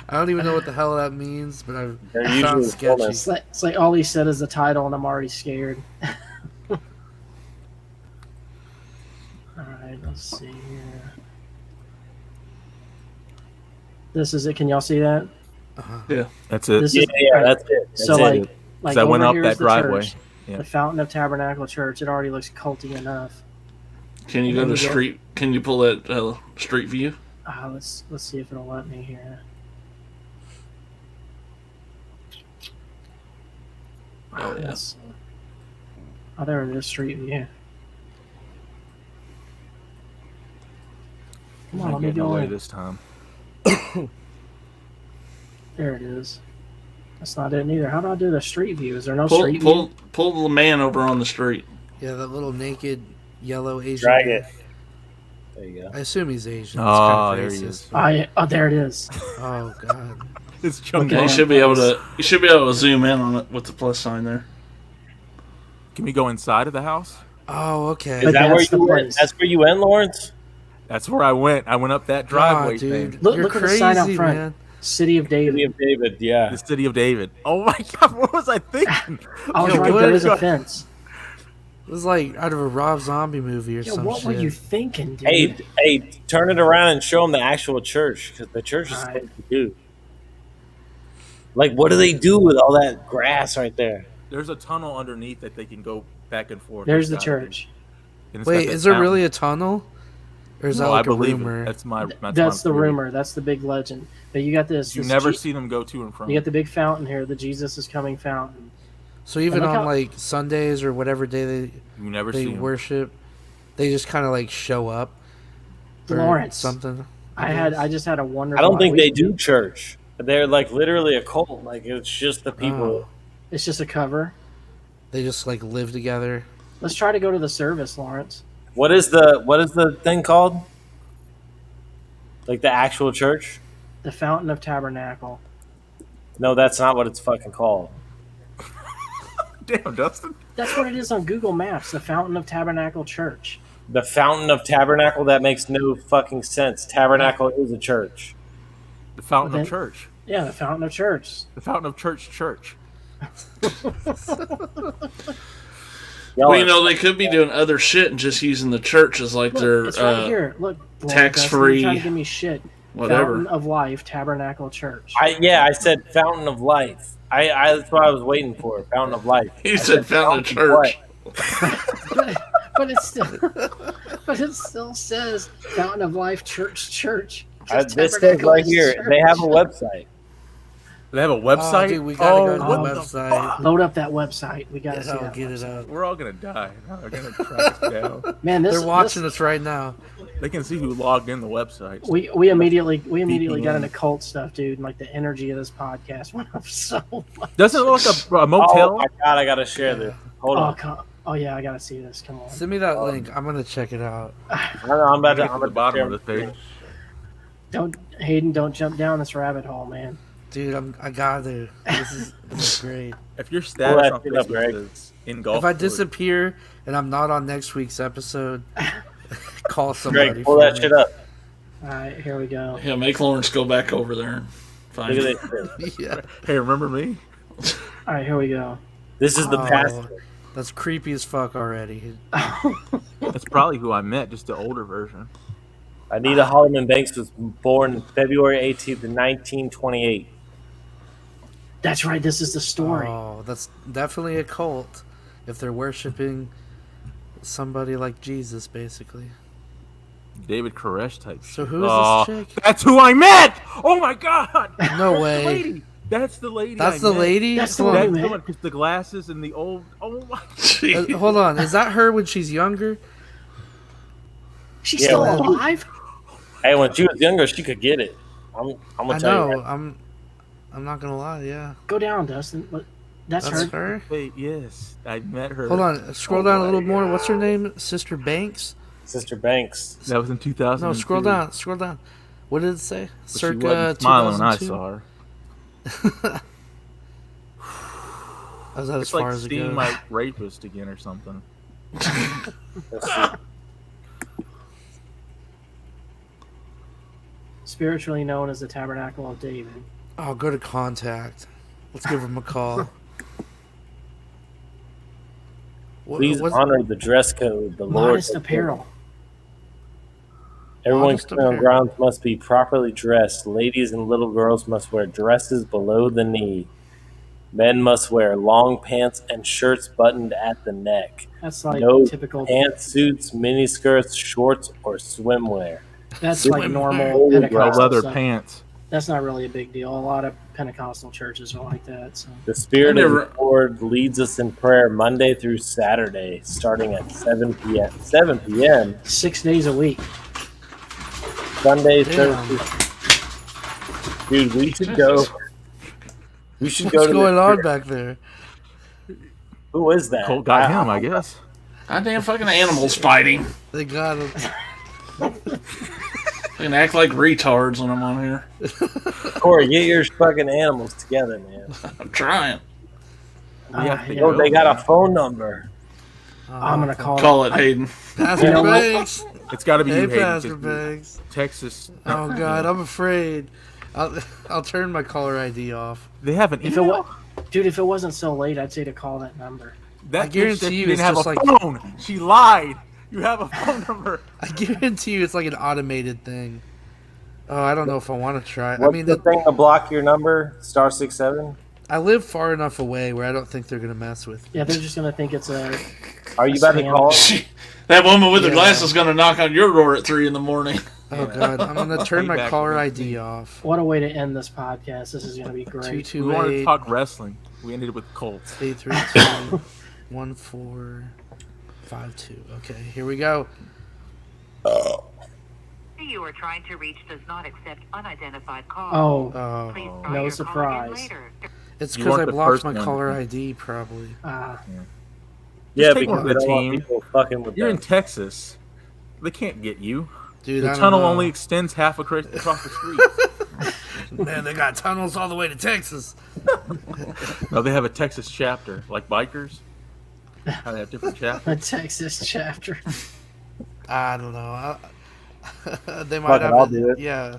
I don't even know what the hell that means, but I've They're found usually sketchy. It's like all he said is the title, and I'm already scared. All right, let's see here. This is it. Can y'all see that? That's it. This Yeah, is that's it. That's so it. like I went over up here that is the driveway. church, Yeah. the Fountain of Tabernacle Church. It already looks culty enough. Can you go to street? Can you pull that street view? Let's see if it'll let me here. Oh yeah. Let's see. Oh, there it is, Street View. Come on, I'm let me getting go away in. this time. There it is. That's not it either. How do I do the street view? Is there no Pull, street pull, view? pull the man over on the street. Yeah, that little naked yellow Asian. Drag guy. it. There you go. I assume he's Asian. It's Oh, kinda there he racist, is. but- There it is. Oh god. It's Okay. Yeah, you should be able to. You should be able to zoom in on it with the plus sign there. Can we go inside of the house? Oh, okay. Is But that where that's the you went? place. That's where you went, Lawrence? That's where I went. I went up that driveway dude. thing. Look- You're look at the crazy, sign out front. man. City of David. City of David, yeah. The city of David. Oh my God! What was I thinking? I was Yo, right. what? There is a fence. It was like out of a Rob Zombie movie or Yo, some what shit. were you thinking, dude? Hey, turn it around and show them the actual church, because the church is Alright. supposed to do. Like, what do they do with all that grass right there? There's a tunnel underneath that they can go back and forth. There's the inside of it. church. And it's got Wait, that is there fountain. really a tunnel? Or is that No, like I a believe rumor? it. That's That's the theory. rumor. That's the big legend. But you got this. You this never see them go to and from. You got the big fountain here, the Jesus is coming fountain. So even look on how- like Sundays or whatever day You never they see 'em. worship, they just kind of like show up. Or Lawrence. something. I just had a I wonderful. don't think they do church. They're like literally a cult. Like it's just the people. Oh, It's just a cover. they just like live together. Let's try to go to the service, Lawrence. What is the thing called? Like the actual church? The Fountain of Tabernacle. No, that's not what it's fucking called. Damn, Dustin. That's what it is on Google Maps. The Fountain of Tabernacle Church. The Fountain of Tabernacle? That makes no fucking sense. Tabernacle is a church. The Fountain Then- of Church. Yeah, the Fountain of Church. The Fountain of Church. Y'all Well, you are- know, they could be doing other shit and just using the church as like Look, their it's right here. Look, Lawrence, tax-free, you're trying to give me shit. whatever. Fountain of Life Tabernacle Church. I said Fountain of Life. That's what I was waiting for. Fountain of Life. He I said Fountain of Church. but it still says Fountain of Life Church. Just This says Tabernacle right here. Church. They have a website. They have a website. Oh, dude, we gotta go to what the the website. Load up that website. We gotta see I'll that get it website. up. We're all gonna die. They're gonna track us down. Man, this They're watching this, us right now. They can see who logged in the website. We immediately got VPN. into cult stuff, dude. And like the energy of this podcast went up so much. Doesn't it look like a Oh motel? my god, I gotta share this. Hold on. Oh yeah, I gotta see this. Come on. Send me that link. I'm gonna check it out. I'm about to. Get I'm to the about bottom to of the page. Hayden, don't jump down this rabbit hole, man. Dude, I gotta. This is great. If your status that on shit up, Greg. Facebook is engulfed, If I with- disappear and I'm not on next week's episode, call somebody. Greg, pull for that me. shit up. All right, here we go. Yeah, make Lawrence go back over there and find Look it. at this. shit. Yeah, hey, remember me? All right, here we go. This is the Oh. pastor. that's creepy as fuck already. That's probably who I met, just the older version. Anita Holloman Banks was born February 18th, 1928. That's right. This is the story. Oh, that's definitely a cult. If they're worshiping somebody like Jesus, basically. David Koresh type. So shit. who is Oh, this chick? That's who I met. Oh my god. No The way. lady. That's the lady. That's I the met. lady. That's the Hold lady, on. man. That's the one, 'cause the glasses and the old. Oh my. Jeez. Hold on. Is that her when she's younger? She's Yeah, still well, alive. Hey, when she was younger, she could get it. I'm I gonna tell you. know. Right. I'm not gonna lie. Yeah, Go down, Dustin. Look, that's that's her. her. Wait, yes, I met her. Hold on. Scroll down a little more. What's her name? Sister Banks. Sister Banks. That was in 2000. No, scroll down. Scroll down. What did it say? But she Circa wasn't smiling when I 2002. saw her. I was that as It's far like as it seeing goes. my rapist again or something. Let's see. Spiritually known as the Tabernacle of David. Oh, go to contact. Let's give him a call. Please what's- honor the dress code. The Lord. Modest apparel. Everyone Modest clear on apparel. grounds must be properly dressed. Ladies and little girls must wear dresses below the knee. Men must wear long pants and shirts buttoned at the neck. That's like No typical. pantsuits, miniskirts, shorts, or swimwear. That's like Swimwear. normal Well, Pentecostal leather stuff. pants. That's not really a big deal. A lot of Pentecostal churches are like that. So The Spirit I of never- the Lord leads us in prayer Monday through Saturday, starting at 7 p.m. 7 p.m. 6 days a week. Sunday, Damn. Thursday. Dude, we should go. We should go What's to going the on church. back there? Who is that? Colt got him, I guess. Goddamn fucking animals fighting. They got him. Fucking act like retards when I'm on here. Corey, get your fucking animals together, man. I'm trying. We have to yeah. Oh, go. they got a phone number. I'm gonna call. Call it Hayden. Pastor You know what? Banks. It's got to be Hey, you, Hayden, Pastor 'cause Banks. Texas. Oh God, I'm afraid. I'll turn my caller ID off. They have an If it email. Dude, if it wasn't so late, I'd say to call that number. That I guarantee bitch you didn't it's have just a like- phone. She lied. You have a phone number. I guarantee you, it's like an automated thing. Oh, I don't know if I want to try. What's I mean, the thing to block your number? *67. I live far enough away where I don't think they're gonna mess with me. Yeah, they're just gonna think it's a. Are you about to Spam. call? That woman with the Yeah. glasses is going to knock on your door at 3 in the morning. Oh god, I'm gonna turn my Payback caller will be ID off. What a way to end this podcast. This is gonna be great. 228 We wanted to talk wrestling. We ended with Colts. 832 1452. Okay, here we go. You are trying to reach does not accept unidentified calls. Oh, Oh, Please try no your call surprise. again later. it's You because weren't I the blocked first my one. caller ID probably. Yeah, take because one for they the don't want team. people fucking with You're in them. Texas. They can't get you. Dude, The I don't tunnel know. only extends half across the street. Man, they got tunnels all the way to Texas. No, they have a Texas chapter, like bikers. How they have different chapters. a Texas chapter. I don't know. They Fuck might it, have I'll do it. Yeah,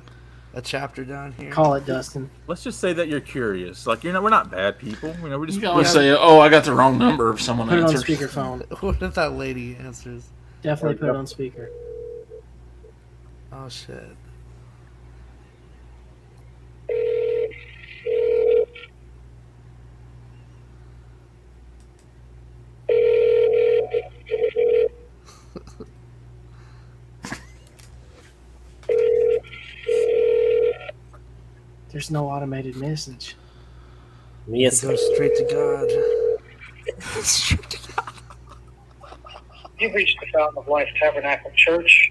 a chapter down here. Call it, Dustin. Let's just say that you're curious. Like we're not bad people. We're just You can always say, "Oh, I got the wrong number." If someone Put it on answers. speakerphone. What if that lady answers? Definitely put it on speaker. Oh shit. There's no automated message. Yes. It goes straight to God. You've reached the Fountain of Life Tabernacle Church.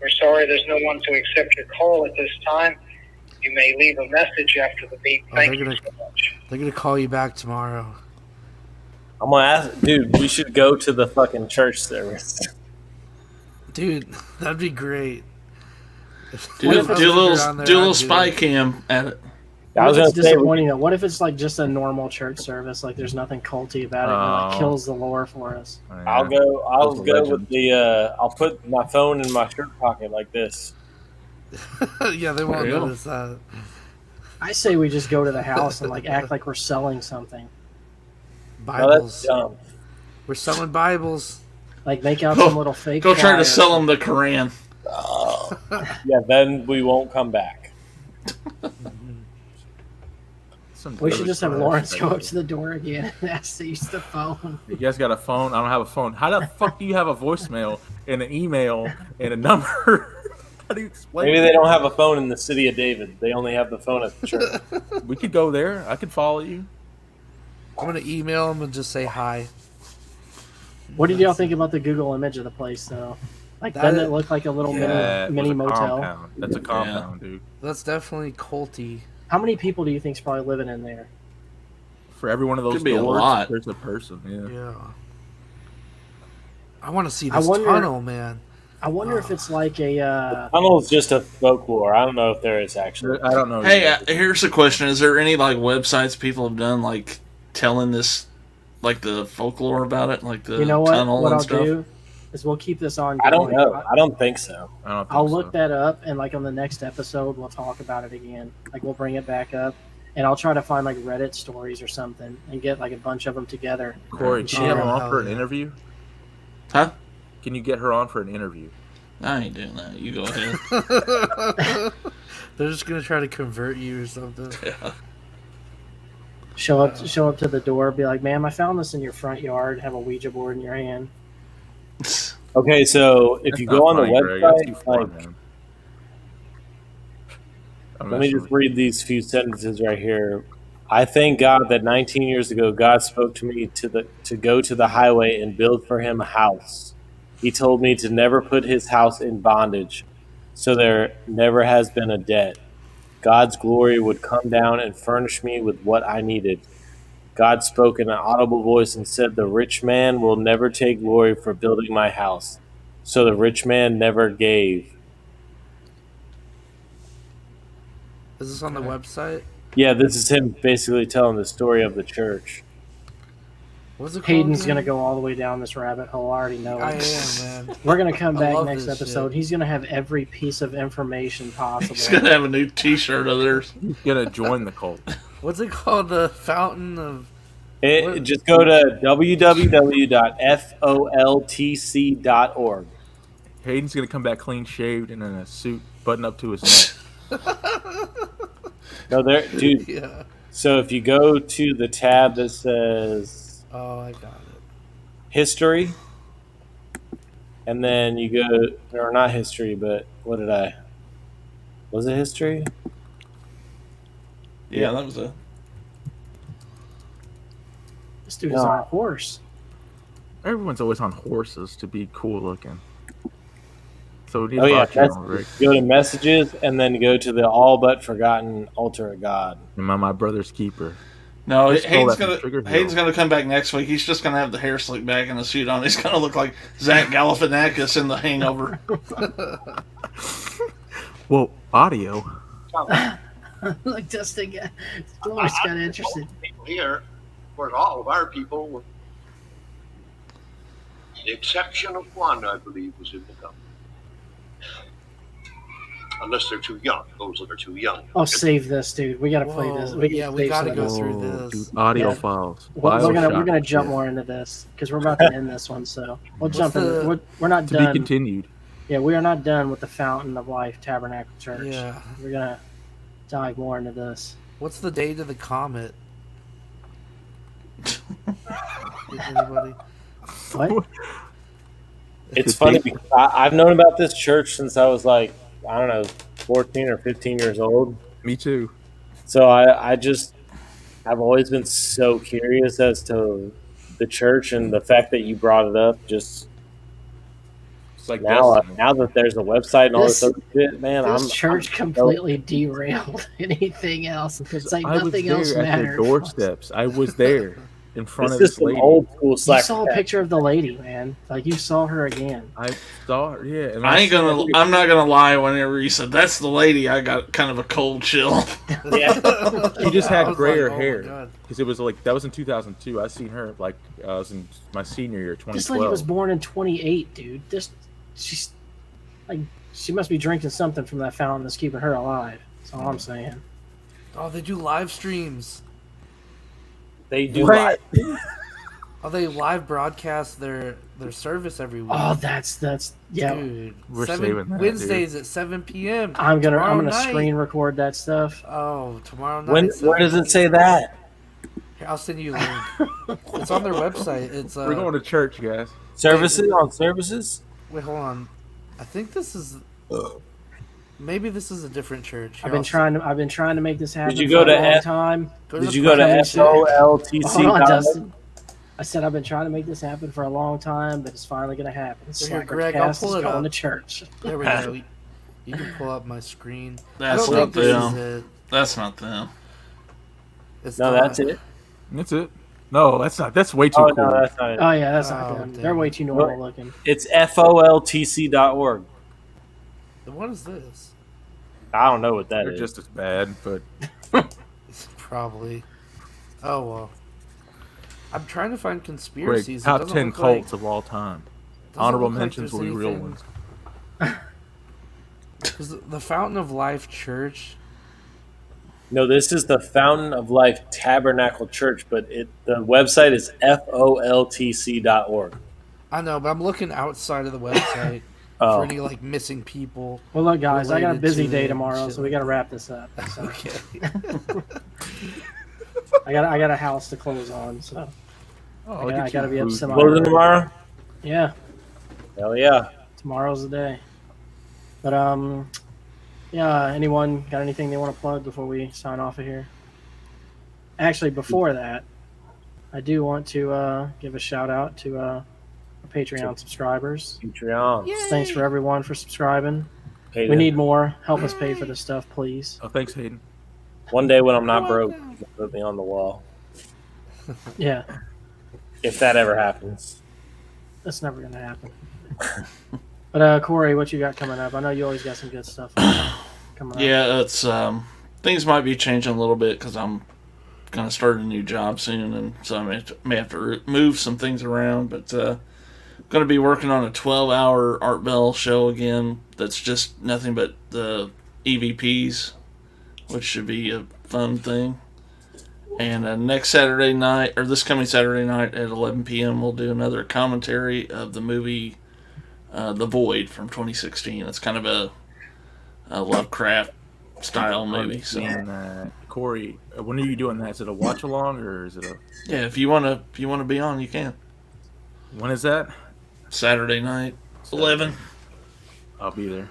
We're sorry there's no one to accept your call at this time. You may leave a message after the beep. Oh, Thank they're you gonna- so much. They're gonna call you back tomorrow. I'm gonna ask, dude. We should go to the fucking church service. Dude, that'd be great. Do What a if I was little around there, do a little I'd do spy it. cam at it. I was What if gonna it's say, we- disappointing though? What if it's like just a normal church service? Like there's nothing culty about it. And it like Oh. kills the lore for us. I'll go. I'll Those are go legends. with the. I'll put my phone in my shirt pocket like this. Yeah, they won't There you go. notice that. I say we just go to the house and like act like we're selling something. No, that's Bibles. dumb. We're selling Bibles. Like make out some little fake. Go try to flyer. sell them the Koran. Yeah, then we won't come back. We should just have Lawrence go up to the door again and ask to use the phone. You guys got a phone? I don't have a phone. How the fuck do you have a voicemail and an email and a number? How do you explain Maybe it? they don't have a phone in the city of David. They only have the phone at the church. We could go there. I could follow you. I'm gonna email them and just say hi. What did y'all think about the Google image of the place though? Like That doesn't is- it look like a little Yeah, it mini was a motel? compound. That's a compound, dude. That's definitely culty. How many people do you think's probably living in there? For every one of those Could be a doors, lot. there's a person. Yeah. Yeah. I want to see I this wonder- tunnel, man. I wonder if it's like a Tunnel's just a folklore. I don't know if there is actually. I don't know. Hey, here's a question: is there any like websites people have done like telling this, like the folklore about it, like the you know what? tunnel What and I'll stuff? do is we'll keep this on. I don't going. know. I don't think so. I don't think I'll so. look that up and like on the next episode we'll talk about it again. Like we'll bring it back up and I'll try to find like Reddit stories or something and get like a bunch of them together. Corey, can you get her Oh, on hell for an yeah. interview? Huh? Can you get her on for an interview? I ain't doing that. You go ahead. They're just gonna try to convert you or something. Show up to the door, be like, "Ma'am, I found this in your front yard. Have a Ouija board in your hand." Okay, so if That's you not go on the funny, Greg. That's too website, far, like, man. I'm let not me sure. just read these few sentences right here. I thank God that 19 years ago, God spoke to me to go to the highway and build for him a house. He told me to never put his house in bondage, so there never has been a debt. God's glory would come down and furnish me with what I needed. God spoke in an audible voice and said, "The rich man will never take glory for building my house." So the rich man never gave. Is this on the website? Yeah, this is him basically telling the story of the church. What's it called? Hayden's again? gonna go all the way down this rabbit hole. I already know I it. am, man. We're gonna come I back love next this episode. shit. He's gonna have every piece of information possible. He's gonna have a new T-shirt of theirs. He's gonna join the cult. What's it called? The Fountain of. Just go to www.foltc.org. Hayden's gonna come back clean shaved and in a suit, button up to his neck. No, there, dude. Yeah. So if you go to the tab that says Oh, I got it. history, and then you go, or not history, but was it history? Yeah, that was a. This dude is on a horse. Everyone's always on horses to be cool looking. So Oh yeah, go to messages and then go to the all but forgotten altar of God. Am I my brother's keeper? No, Just Hayden's stole that from Trigger Hayden's Hill. gonna come back next week. He's just gonna have the hair slicked back and a suit on. He's gonna look like Zach Galifianakis in The Hangover. Well, audio. Look, Dustin got interested. People here, where all of our people, with the exception of one, I believe, was in the company. Unless they're too young. Those that are too young. Oh, save this, dude. We gotta play this. We gotta go through this. Dude, audio files. We're gonna jump more into this because we're about to end this one. So we'll jump in. We're not done. To be continued. Yeah, we are not done with the Fountain of Life Tabernacle Church. Yeah. We're gonna dive more into this. What's the date of the comet? Anybody? What? It's funny because I've known about this church since I was like, I don't know, 14 or 15 years old. Me too. So I've always been so curious as to the church, and the fact that you brought it up just It's like now destiny. now that there's a website and all this other shit, man, This church completely derailed anything else. It's like I was nothing there else at their mattered. doorsteps. I was there in front This of is this some lady. old school You Slacker. saw a picture of the lady, man. Like you saw her again. I saw her, yeah. And I'm not gonna lie. Whenever you said that's the lady, I got kind of a cold chill. Yeah. She just I had was grayer like, oh my hair. God. Because it was like, that was in 2002. I seen her like, I was in my senior year, 2012. This lady was born in 28, dude. She's like, she must be drinking something from that fountain that's keeping her alive. That's all I'm saying. Oh, they do live streams. They do. Right. Oh, they live broadcast their service every week. Oh, that's yeah. Dude, We're saving that, Wednesdays at 7 p.m. I'm gonna Tomorrow night. screen record that stuff. Oh, tomorrow night. Where does it say that? Here, I'll send you a link. It's on their website. It's We're going to church, guys. Services on services? Wait, hold on. I think this is. Maybe this is a different church. I've been trying to make this happen. Did you go for a to long time? Did you go to SOLTC? Hold on, Dustin. I said I've been trying to make this happen for a long time, but it's finally going to happen. Here, Greg, I'll pull it going up. to church. There we go. You can pull up my screen. That's I don't not think this them. is it. That's not them. It's No, not. that's it. That's it. No, that's not. That's way too Oh, cool. no, that's not it. Oh yeah, that's not Oh, them. damn. They're way too normal looking. It's FOLTC.org. What is this? I don't know what that They're is. just as bad, but Probably. Oh well. I'm trying to find great. conspiracies. It Top doesn't 10 look cults like- of all time. doesn't Honorable look like mentions will there's be real anything- ones. 'Cause the Fountain of Life Church. No, this is the Fountain of Life Tabernacle Church, but the website is FOLTC.org. I know, but I'm looking outside of the website Oh. for any like missing people. Well, look, guys, I got a related busy to day it and tomorrow, shit so we like got to wrap this up. So Okay. I got a house to close on, so Oh, I got to be up semi. Closing tomorrow? Yeah, Hell yeah. tomorrow's the day. But yeah. Anyone got anything they want to plug before we sign off of here? Actually, before that, I do want to give a shout out to our Patreon subscribers. Patreon. Thanks for everyone for subscribing. Pay We them. need more. Help us pay for this stuff, please. Oh, thanks, Hayden. One day when I'm not broke, you can put me on the wall. Yeah, If that ever happens. that's never gonna happen. But Corey, what you got coming up? I know you always got some good stuff coming up. Yeah, it's things might be changing a little bit because I'm gonna start a new job soon, and so I may have to move some things around. But going to be working on a 12-hour Art Bell show again. That's just nothing but the EVPs, which should be a fun thing. And next Saturday night, or this coming Saturday night at 11 p.m., we'll do another commentary of the movie The Void from 2016. It's kind of a Lovecraft style movie. So And, Corey, when are you doing that? Is it a watch along or is it a? Yeah, if you wanna be on, you can. When is that? Saturday night, 11. I'll be there.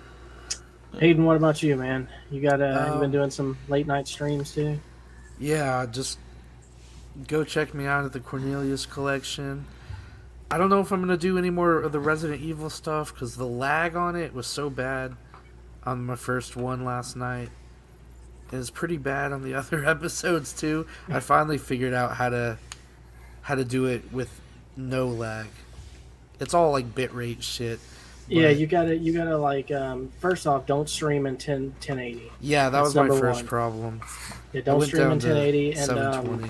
Hayden, what about you, man? You got you been Um, doing some late night streams too? Yeah, just go check me out at the Cornelius collection. I don't know if I'm going to do any more of the Resident Evil stuff because the lag on it was so bad on my first one last night. It was pretty bad on the other episodes too. I finally figured out how to do it with no lag. It's all like bitrate shit. Yeah, but- you gotta like first off, don't stream in 1080. Yeah, that That's was my number first one. problem. Yeah, I don't went stream down in to 1080, and 720.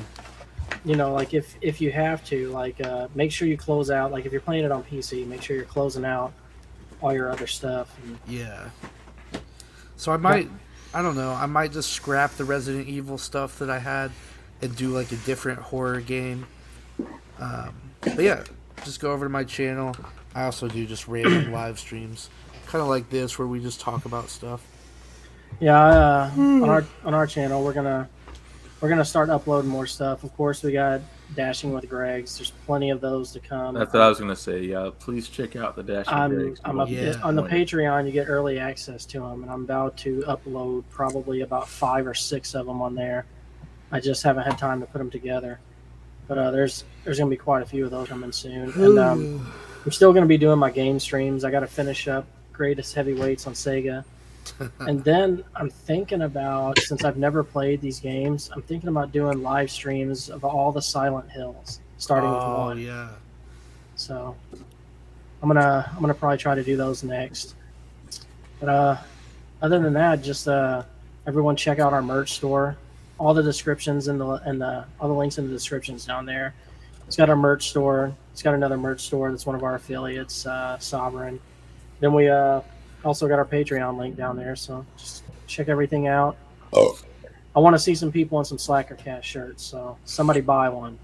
you know, like if you have to, like make sure you close out. Like if you're playing it on PC, make sure you're closing out all your other stuff. And, Yeah. So I don't know, I might just scrap the Resident Evil stuff that I had and do like a different horror game. But yeah, just go over to my channel. I also do just random live streams, kind of like this, where we just talk about stuff. yeah, on our channel, we're gonna start uploading more stuff. Of course, we got Dashing with Greg's. There's plenty of those to come. That's what I was gonna say. Yeah, please check out the Dash. I'm Yeah. on the Patreon. You get early access to them, and I'm about to upload probably about 5 or 6 of them on there. I just haven't had time to put them together, but there's gonna be quite a few of those coming soon. And I'm still gonna be doing my game streams. I got to finish up Greatest Heavyweights on Sega, and then I'm thinking about, since I've never played these games, I'm thinking about doing live streams of all the Silent Hills, starting with Oh 1. yeah. So I'm gonna probably try to do those next. But other than that, just everyone check out our merch store. All the descriptions and all the links in the descriptions down there. It's got our merch store. It's got another merch store that's one of our affiliates, Sovereign. Then we also got our Patreon link down there. So just check everything out. Oh. I want to see some people in some Slackercast shirts. So somebody buy one.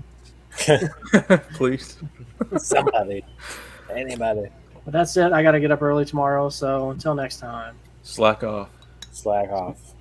Please. Somebody. Anybody. But that's it. I got to get up early tomorrow. So until next time. Slack off. Slack off.